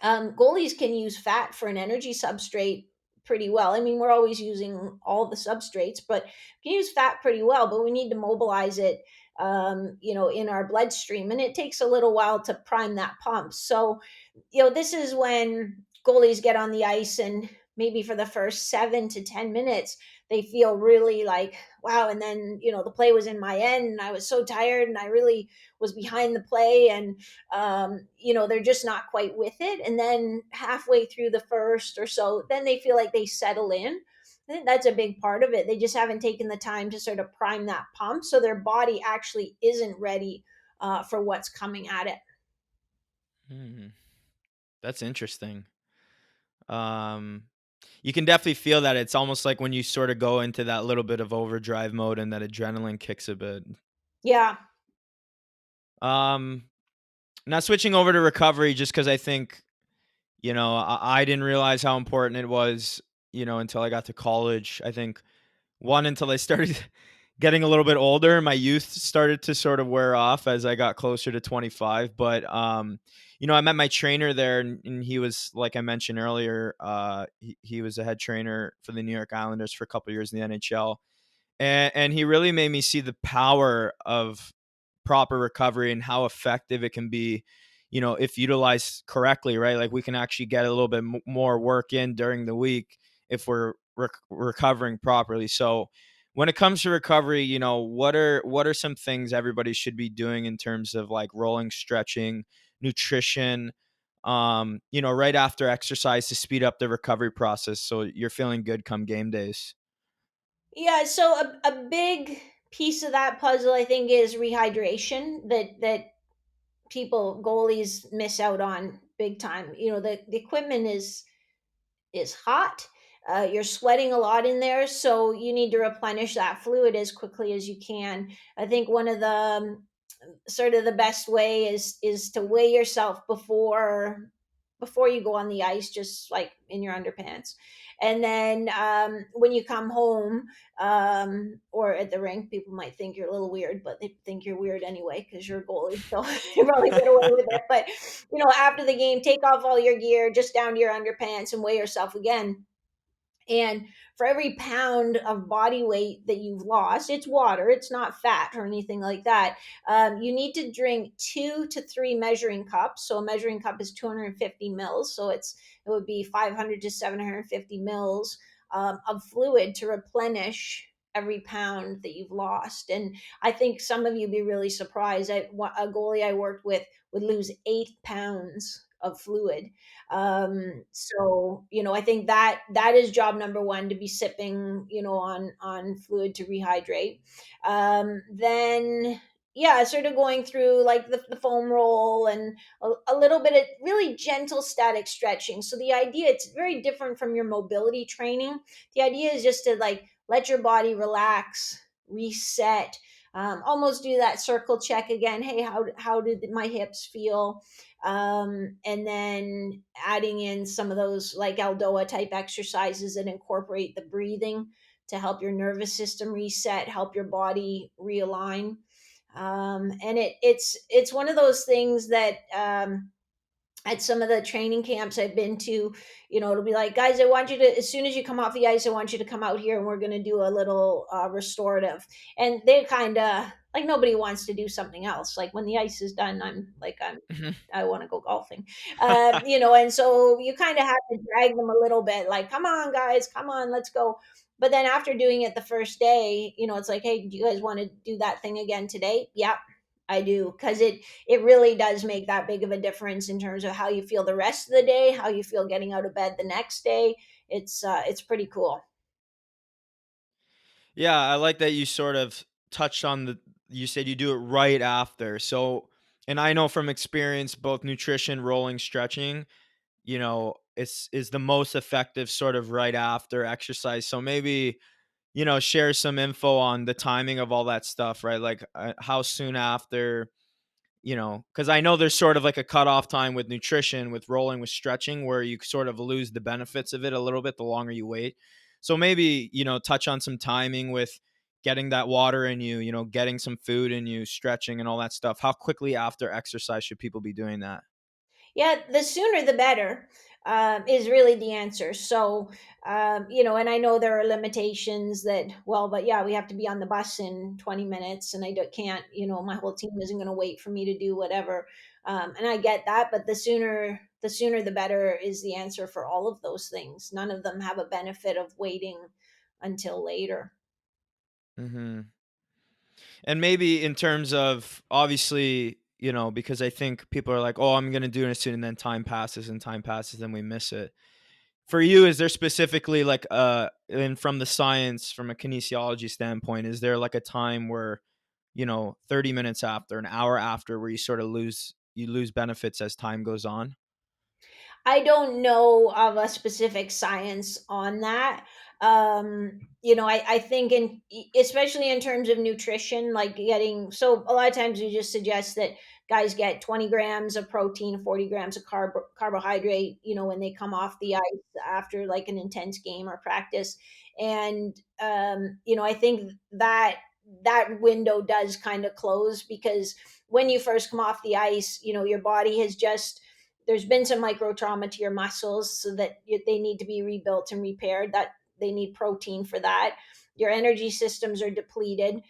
Goalies can use fat for an energy substrate pretty well. I mean, we're always using all the substrates, but we can use fat pretty well, but we need to mobilize it, in our bloodstream. And it takes a little while to prime that pump. So, this is when goalies get on the ice, and maybe for the first 7 to 10 minutes, they feel really like, wow. And then, the play was in my end and I was so tired and I really was behind the play. And, they're just not quite with it. And then halfway through the first or so, then they feel like they settle in. I think that's a big part of it. They just haven't taken the time to sort of prime that pump. So their body actually isn't ready for what's coming at it.
Hmm. That's interesting. Um, you can definitely feel that. It's almost like when you sort of go into that little bit of overdrive mode and that adrenaline kicks a bit.
Yeah.
Um, Now switching over to recovery, just because I think, I didn't realize how important it was, until I got to college. I think one, until I started getting a little bit older, my youth started to sort of wear off as I got closer to 25. But I met my trainer there, and he was, like I mentioned earlier, he was a head trainer for the New York Islanders for a couple years in the NHL, and he really made me see the power of proper recovery and how effective it can be, if utilized correctly, right? Like we can actually get a little bit more work in during the week if we're recovering properly. So when it comes to recovery, what are some things everybody should be doing in terms of like rolling, stretching, nutrition, right after exercise to speed up the recovery process so you're feeling good come game days?
Yeah, so a big piece of that puzzle, I think, is rehydration that people, goalies, miss out on big time. The equipment is hot. You're sweating a lot in there, so you need to replenish that fluid as quickly as you can. I think one of the sort of the best way is to weigh yourself before you go on the ice, just like in your underpants. And then when you come home, or at the rink, people might think you're a little weird, but they think you're weird anyway because you're a goalie, so you probably get away with it. But after the game, take off all your gear just down to your underpants and weigh yourself again. And for every pound of body weight that you've lost, it's water, it's not fat or anything like that. You need to drink 2 to 3 measuring cups. So a measuring cup is 250 mils. So it would be 500 to 750 mils of fluid to replenish every pound that you've lost. And I think some of you be really surprised. A goalie I worked with would lose 8 pounds of fluid. So I think that is job number one, to be sipping on fluid to rehydrate. Then yeah, sort of going through like the foam roll and a little bit of really gentle static stretching. So the idea, it's very different from your mobility training. The idea is just to like let your body relax, reset, almost do that circle check again. Hey, how did my hips feel? And then adding in some of those like Aldoa type exercises that incorporate the breathing to help your nervous system reset, help your body realign. And it's one of those things that at some of the training camps I've been to, it'll be like, guys, I want you to, as soon as you come off the ice, I want you to come out here and we're going to do a little restorative. And they kind of like, nobody wants to do something else. Like when the ice is done,
Mhm.
I want to go golfing. And so you kind of have to drag them a little bit, like, come on, guys, come on, let's go. But then after doing it the first day, it's like, hey, do you guys want to do that thing again today? Yeah, I do, because it really does make that big of a difference in terms of how you feel the rest of the day, how you feel getting out of bed the next day. It's pretty cool.
Yeah, I like that you sort of touched on you said you do it right after. So, and I know from experience, both nutrition, rolling, stretching, is the most effective sort of right after exercise. So maybe, share some info on the timing of all that stuff, right? Like how soon after, because I know there's sort of like a cutoff time with nutrition, with rolling, with stretching, where you sort of lose the benefits of it a little bit the longer you wait. So maybe, touch on some timing with getting that water in you, getting some food in you, stretching and all that stuff. How quickly after exercise should people be doing that?
Yeah, the sooner the better is really the answer. So, and I know there are limitations that, well, but yeah, we have to be on the bus in 20 minutes and can't, my whole team isn't going to wait for me to do whatever. And I get that, but the sooner the better is the answer for all of those things. None of them have a benefit of waiting until later.
Hmm. And maybe in terms of, obviously, because I think people are like, oh, I'm going to do it soon. And then time passes and time passes and we miss it. For you, is there specifically like, and from the science, from a kinesiology standpoint, is there like a time where, 30 minutes after, an hour after, where you sort of lose benefits as time goes on?
I don't know of a specific science on that. I think especially in terms of nutrition, like getting, so a lot of times we just suggest that guys get 20 grams of protein, 40 grams of carbohydrate, when they come off the ice after like an intense game or practice. And, I think that window does kind of close because when you first come off the ice, your body has just, there's been some micro trauma to your muscles so that they need to be rebuilt and repaired, that they need protein for that. Your energy systems are depleted,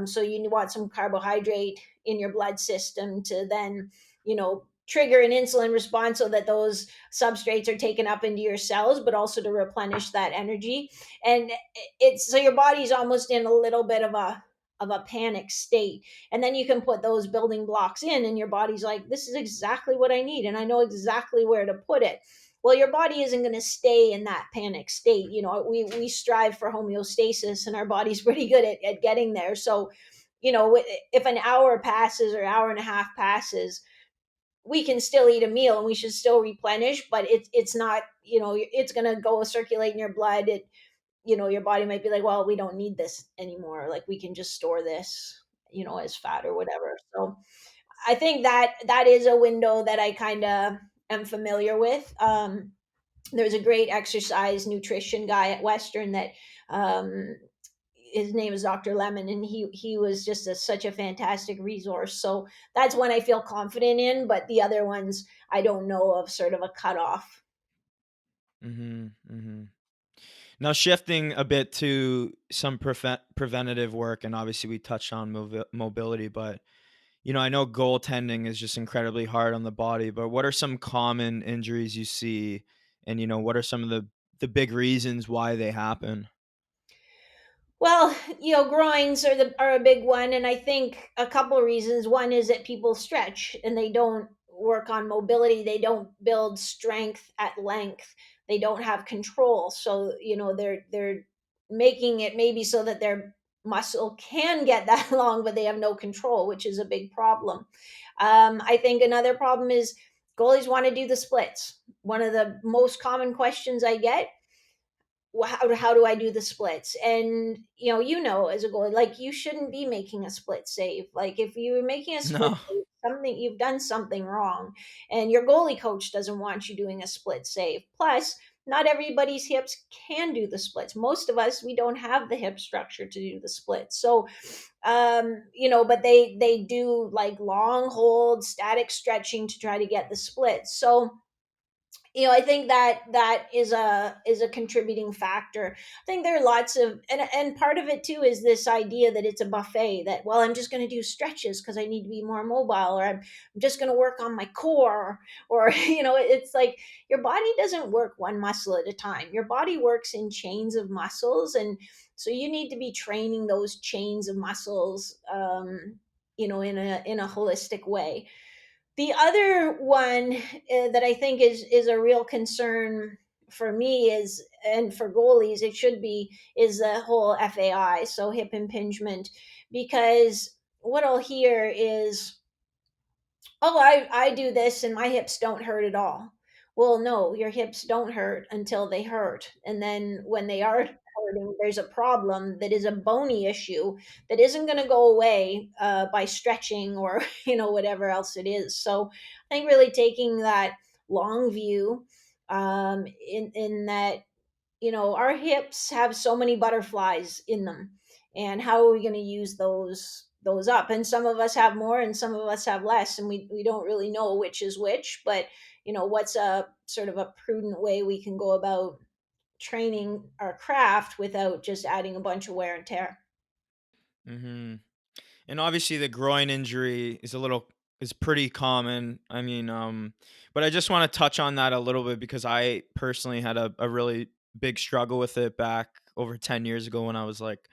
so you want some carbohydrate in your blood system to then trigger an insulin response so that those substrates are taken up into your cells, but also to replenish that energy. And it's so your body's almost in a little bit of a panic state, and then you can put those building blocks in and your body's like, this is exactly what I need and I know exactly where to put it. Well, your body isn't going to stay in that panic state. We strive for homeostasis and our body's pretty good at getting there. So if an hour passes or hour and a half passes, we can still eat a meal and we should still replenish, but it's not, it's going to go circulate in your blood. Your body might be like, well, we don't need this anymore, like we can just store this, as fat or whatever. So I think that is a window that I kind of am familiar with. There's a great exercise nutrition guy at Western that, um, his name is Dr. Lemon, and he was just such a fantastic resource. So that's one I feel confident in, but the other ones I don't know of sort of a cutoff.
Hmm. Hmm. Now, shifting a bit to some preventative work, and obviously we touched on mobility, but I know goaltending is just incredibly hard on the body. But what are some common injuries you see, and what are some of the big reasons why they happen?
Well, groins are a big one, and I think a couple of reasons. One is that people stretch and they don't work on mobility. They don't build strength at length. They don't have control. So they're making it maybe so that their muscle can get that long, but they have no control, which is a big problem. I think another problem is goalies want to do the splits. One of the most common questions I get, how do I do the splits? And as a goalie, like you shouldn't be making a split save. Like if you're making a split
No.
save, something you've done something wrong, and your goalie coach doesn't want you doing a split save. Plus, not everybody's hips can do the splits. Most of us, we don't have the hip structure to do the splits. So, but they do like long hold, static stretching to try to get the splits. So I think that is a contributing factor. I think there are lots of, and part of it too is this idea that it's a buffet, that, well, I'm just going to do stretches because I need to be more mobile, or I'm just going to work on my core, or it's like your body doesn't work one muscle at a time. Your body works in chains of muscles, and so you need to be training those chains of muscles, in a holistic way. The other one that I think is a real concern for me is, and for goalies it should be, is the whole FAI, so hip impingement, because what I'll hear is, oh, I do this and my hips don't hurt at all. Well, no, your hips don't hurt until they hurt. And then when they are hurting, there's a problem that is a bony issue that isn't going to go away by stretching or, whatever else it is. So I think really taking that long view, in that, our hips have so many butterflies in them. And how are we going to use those up. And some of us have more and some of us have less, and we don't really know which is which. But what's a sort of a prudent way we can go about training our craft without just adding a bunch of wear and tear?
Hmm. And obviously the groin injury is pretty common. I mean, but I just want to touch on that a little bit because I personally had a really big struggle with it back over 10 years ago when I was like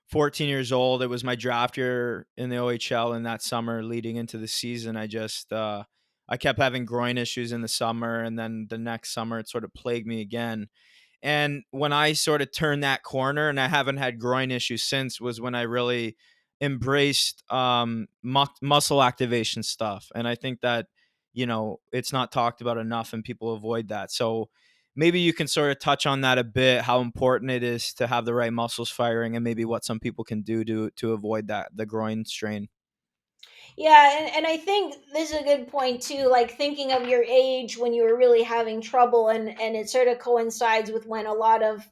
14 years old. It was my draft year in the OHL, and that summer leading into the season, I kept having groin issues in the summer, and then the next summer it sort of plagued me again. And when I sort of turned that corner, and I haven't had groin issues since, was when I really embraced muscle activation stuff. And I think that, it's not talked about enough and people avoid that. So maybe you can sort of touch on that a bit, how important it is to have the right muscles firing, and maybe what some people can do to avoid the groin strain.
Yeah, and I think this is a good point too. Like thinking of your age when you were really having trouble, and it sort of coincides with when a lot of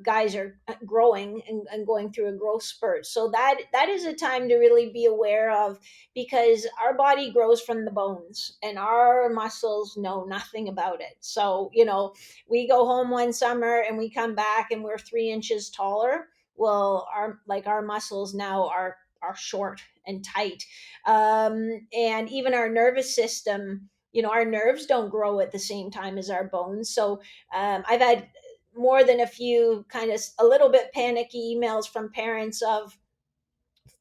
guys are growing and going through a growth spurt. So that is a time to really be aware of, because our body grows from the bones and our muscles know nothing about it. So we go home one summer and we come back and we're 3 inches taller. Well, our muscles now are short and tight. And even our nervous system, our nerves don't grow at the same time as our bones. So I've had more than a few kind of a little bit panicky emails from parents of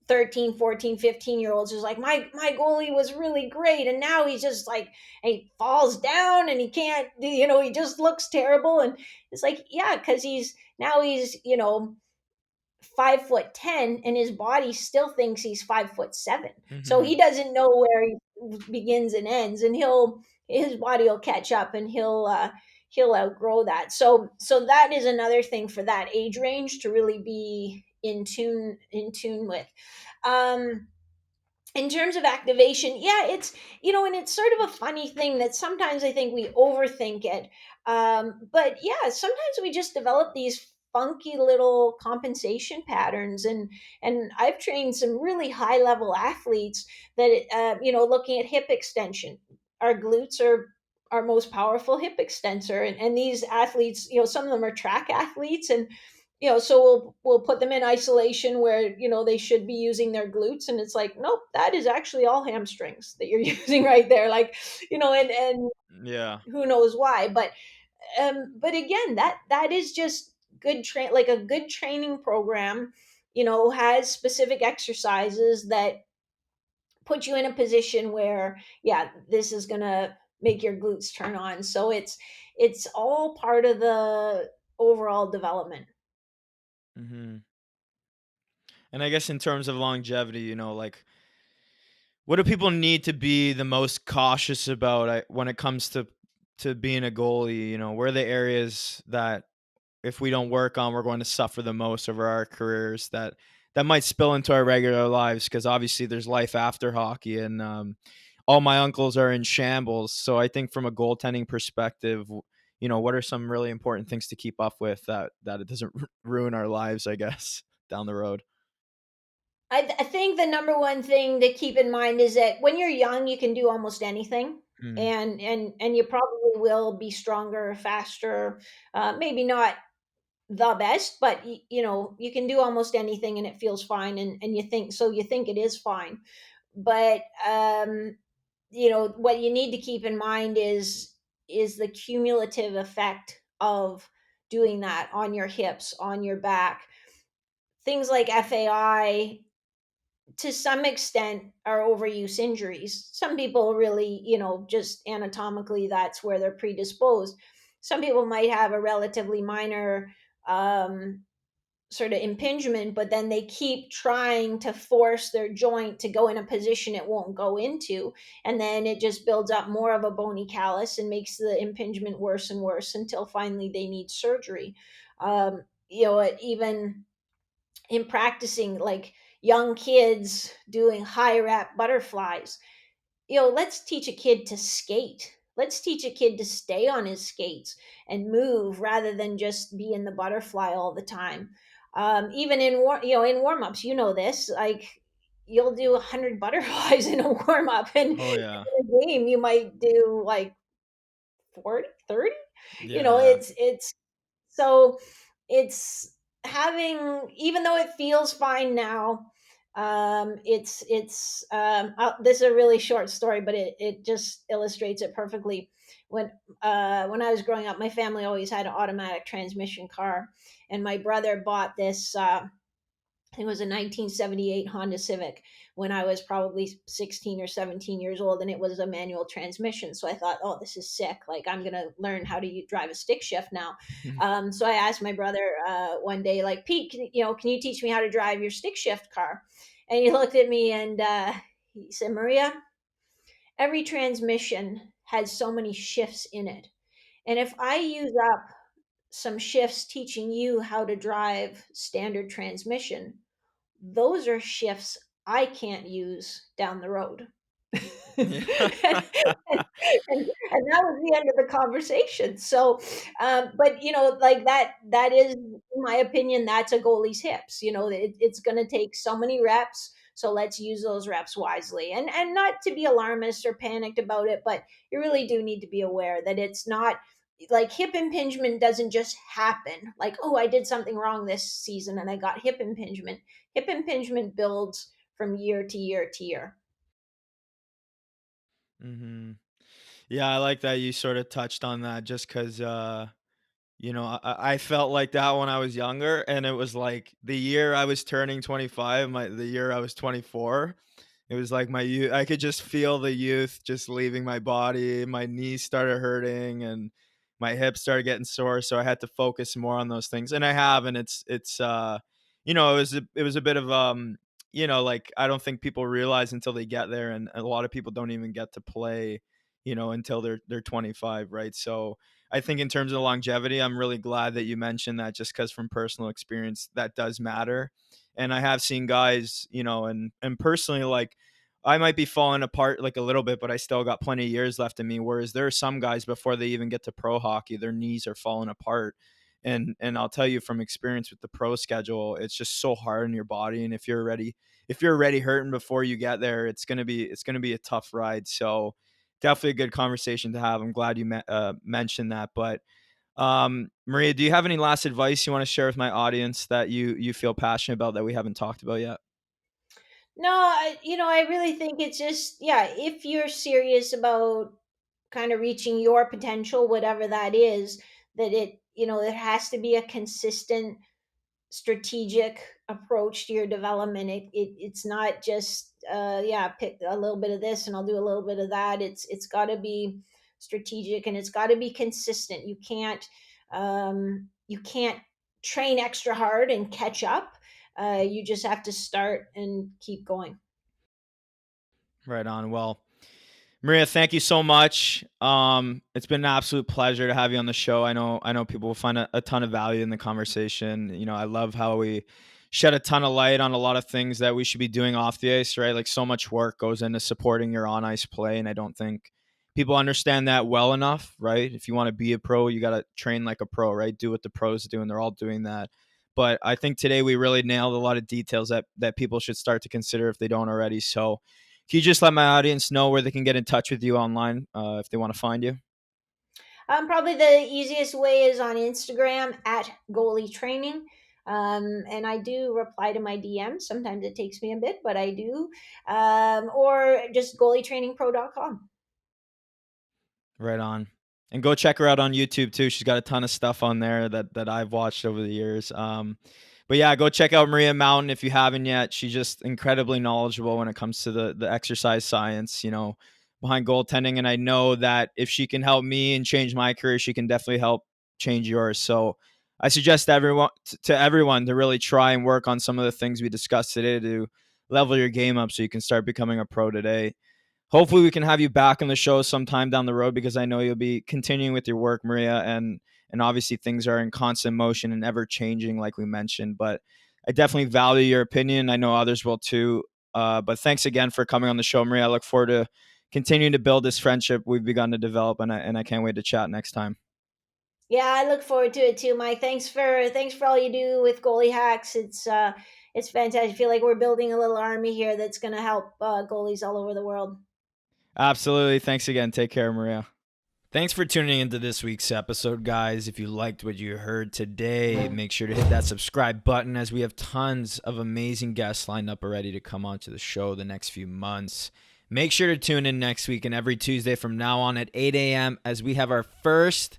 13, 14, 15 year olds who's like, my goalie was really great and now he's just like, he falls down and he can't, he just looks terrible. And it's like, yeah, because he's 5'10" and his body still thinks he's 5'7". So
Hmm.
he doesn't know where he begins and ends, and his body will catch up and he'll outgrow that. So that is another thing for that age range to really be in tune with. Um, in terms of activation, yeah, and it's sort of a funny thing that sometimes I think we overthink it. But yeah, sometimes we just develop these funky little compensation patterns, and I've trained some really high level athletes that looking at hip extension. Our glutes are our most powerful hip extensor, and these athletes, some of them are track athletes, and so we'll put them in isolation where they should be using their glutes, and it's like, nope, that is actually all hamstrings that you're using right there, like, and
Yeah.
who knows why. But again, that is just like a good training program has specific exercises that put you in a position where, yeah, this is gonna make your glutes turn on. So it's all part of the overall development.
Hmm. And I guess in terms of longevity, like what do people need to be the most cautious about when it comes to being a goalie? Where are the areas that if we don't work on, we're going to suffer the most over our careers that might spill into our regular lives? Because obviously there's life after hockey, and all my uncles are in shambles. So I think from a goaltending perspective, what are some really important things to keep up with that it doesn't ruin our lives, I guess, down the road.
I think the number one thing to keep in mind is that when you're young, you can do almost anything,
Mm.
and you probably will be stronger, faster, maybe not the best, but you can do almost anything and it feels fine, and you think it is fine. But what you need to keep in mind is the cumulative effect of doing that on your hips, on your back. Things like FAI to some extent are overuse injuries. Some people really, just anatomically, that's where they're predisposed. Some people might have a relatively minor um, sort of impingement, but then they keep trying to force their joint to go in a position it won't go into. And then it just builds up more of a bony callus and makes the impingement worse and worse until finally they need surgery. Even in practicing, like young kids doing high rep butterflies, let's teach a kid to skate. Let's teach a kid to stay on his skates and move rather than just be in the butterfly all the time. Even in in warm-ups, this, like, you'll do 100 butterflies in a warm-up, and
Oh yeah.
in a game you might do like 40, 30.
Yeah, yeah.
It's so it's having, even though it feels fine now, this is a really short story, but it just illustrates it perfectly. When I was growing up, my family always had an automatic transmission car, and my brother bought this, I think it was a 1978 Honda Civic, when I was probably 16 or 17 years old, and it was a manual transmission. So I thought, oh, this is sick. Like, I'm going to learn how to drive a stick shift now. So I asked my brother one day, like, Pete, can you teach me how to drive your stick shift car? And he looked at me, and he said, Maria, every transmission has so many shifts in it. And if I use up some shifts teaching you how to drive standard transmission, those are shifts I can't use down the road. and,
Yeah.
and that was the end of the conversation. So, but like that is, in my opinion, that's a goalie's hips. It's going to take so many reps. So let's use those reps wisely, and not to be alarmist or panicked about it, but you really do need to be aware that it's not like hip impingement doesn't just happen. Like, oh, I did something wrong this season and I got hip impingement. Hip impingement builds from year to year to year.
Hmm. Yeah, I like that you sort of touched on that just because, I felt like that when I was younger, and it was like the year I was turning 25, the year I was 24. It was like my youth. I could just feel the youth just leaving my body. My knees started hurting, and my hips started getting sore. So I had to focus more on those things, and I have. And it was a bit of like, I don't think people realize until they get there, and a lot of people don't even get to play, until they're 25, right? So I think in terms of longevity, I'm really glad that you mentioned that, just because from personal experience, that does matter. And I have seen guys, and personally, like, I might be falling apart like a little bit, but I still got plenty of years left in me. Whereas there are some guys, before they even get to pro hockey, their knees are falling apart. And I'll tell you from experience with the pro schedule, it's just so hard on your body. And if you're already hurting before you get there, it's gonna be a tough ride. So definitely a good conversation to have. I'm glad you mentioned that. But Maria, do you have any last advice you want to share with my audience that you feel passionate about that we haven't talked about yet?
No, I really think it's just, yeah, if you're serious about kind of reaching your potential, whatever that is, that it has to be a consistent strategic approach to your development. It's not just yeah, pick a little bit of this and I'll do a little bit of that. It's got to be strategic, and it's got to be consistent. You can't train extra hard and catch up. You just have to start and keep going.
Right on. Well, Maria, thank you so much. It's been an absolute pleasure to have you on the show. I know people will find a ton of value in the conversation. I love how we shed a ton of light on a lot of things that we should be doing off the ice, right? Like, so much work goes into supporting your on ice play, and I don't think people understand that well enough, right? If you want to be a pro, you got to train like a pro, right? Do what the pros do, and they're all doing that. But I think today we really nailed a lot of details that people should start to consider if they don't already. So can you just let my audience know where they can get in touch with you online if they want to find you?
Probably the easiest way is on Instagram at Goalie Training. And I do reply to my DMs. Sometimes it takes me a bit, but I do. Or just goalietrainingpro.com.
Right on. And go check her out on YouTube too. She's got a ton of stuff on there that I've watched over the years. But yeah, go check out Maria Mountain if you haven't yet. She's just incredibly knowledgeable when it comes to the exercise science, behind goaltending. And I know that if she can help me and change my career, she can definitely help change yours. So I suggest everyone to really try and work on some of the things we discussed today to level your game up so you can start becoming a pro today. Hopefully we can have you back on the show sometime down the road, because I know you'll be continuing with your work, Maria, and obviously things are in constant motion and ever changing, like we mentioned. But I definitely value your opinion. I know others will too. But thanks again for coming on the show, Maria. I look forward to continuing to build this friendship we've begun to develop, and I can't wait to chat next time.
Yeah, I look forward to it too, Mike. Thanks for all you do with Goalie Hacks. It's fantastic. I feel like we're building a little army here that's going to help goalies all over the world.
Absolutely. Thanks again. Take care, Maria. Thanks for tuning into this week's episode, guys. If you liked what you heard today, make sure to hit that subscribe button, as we have tons of amazing guests lined up already to come onto the show the next few months. Make sure to tune in next week and every Tuesday from now on at 8 a.m. as we have our first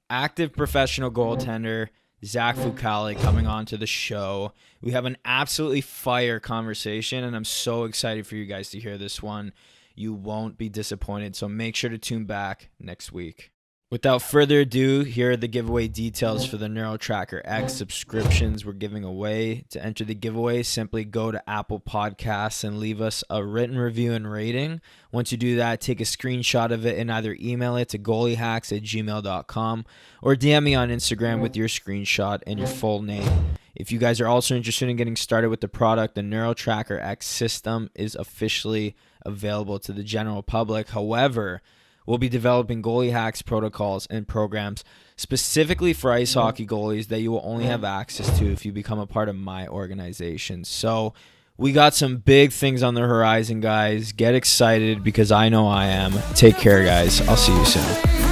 active professional goaltender, Zach Fucale, coming on to the show. We have an absolutely fire conversation, and I'm so excited for you guys to hear this one. You won't be disappointed, so make sure to tune back next week. Without further ado, here are the giveaway details for the NeuroTracker X subscriptions we're giving away. To enter the giveaway, simply go to Apple Podcasts and leave us a written review and rating. Once you do that, take a screenshot of it and either email it to goaliehacks@gmail.com or DM me on Instagram with your screenshot and your full name. If you guys are also interested in getting started with the product, the NeuroTracker X system is officially available to the general public. However, we'll be developing goalie hacks protocols and programs specifically for ice hockey goalies that you will only have access to if you become a part of my organization. So we got some big things on the horizon, guys. Get excited, because I know I am. Take care, guys. I'll see you soon.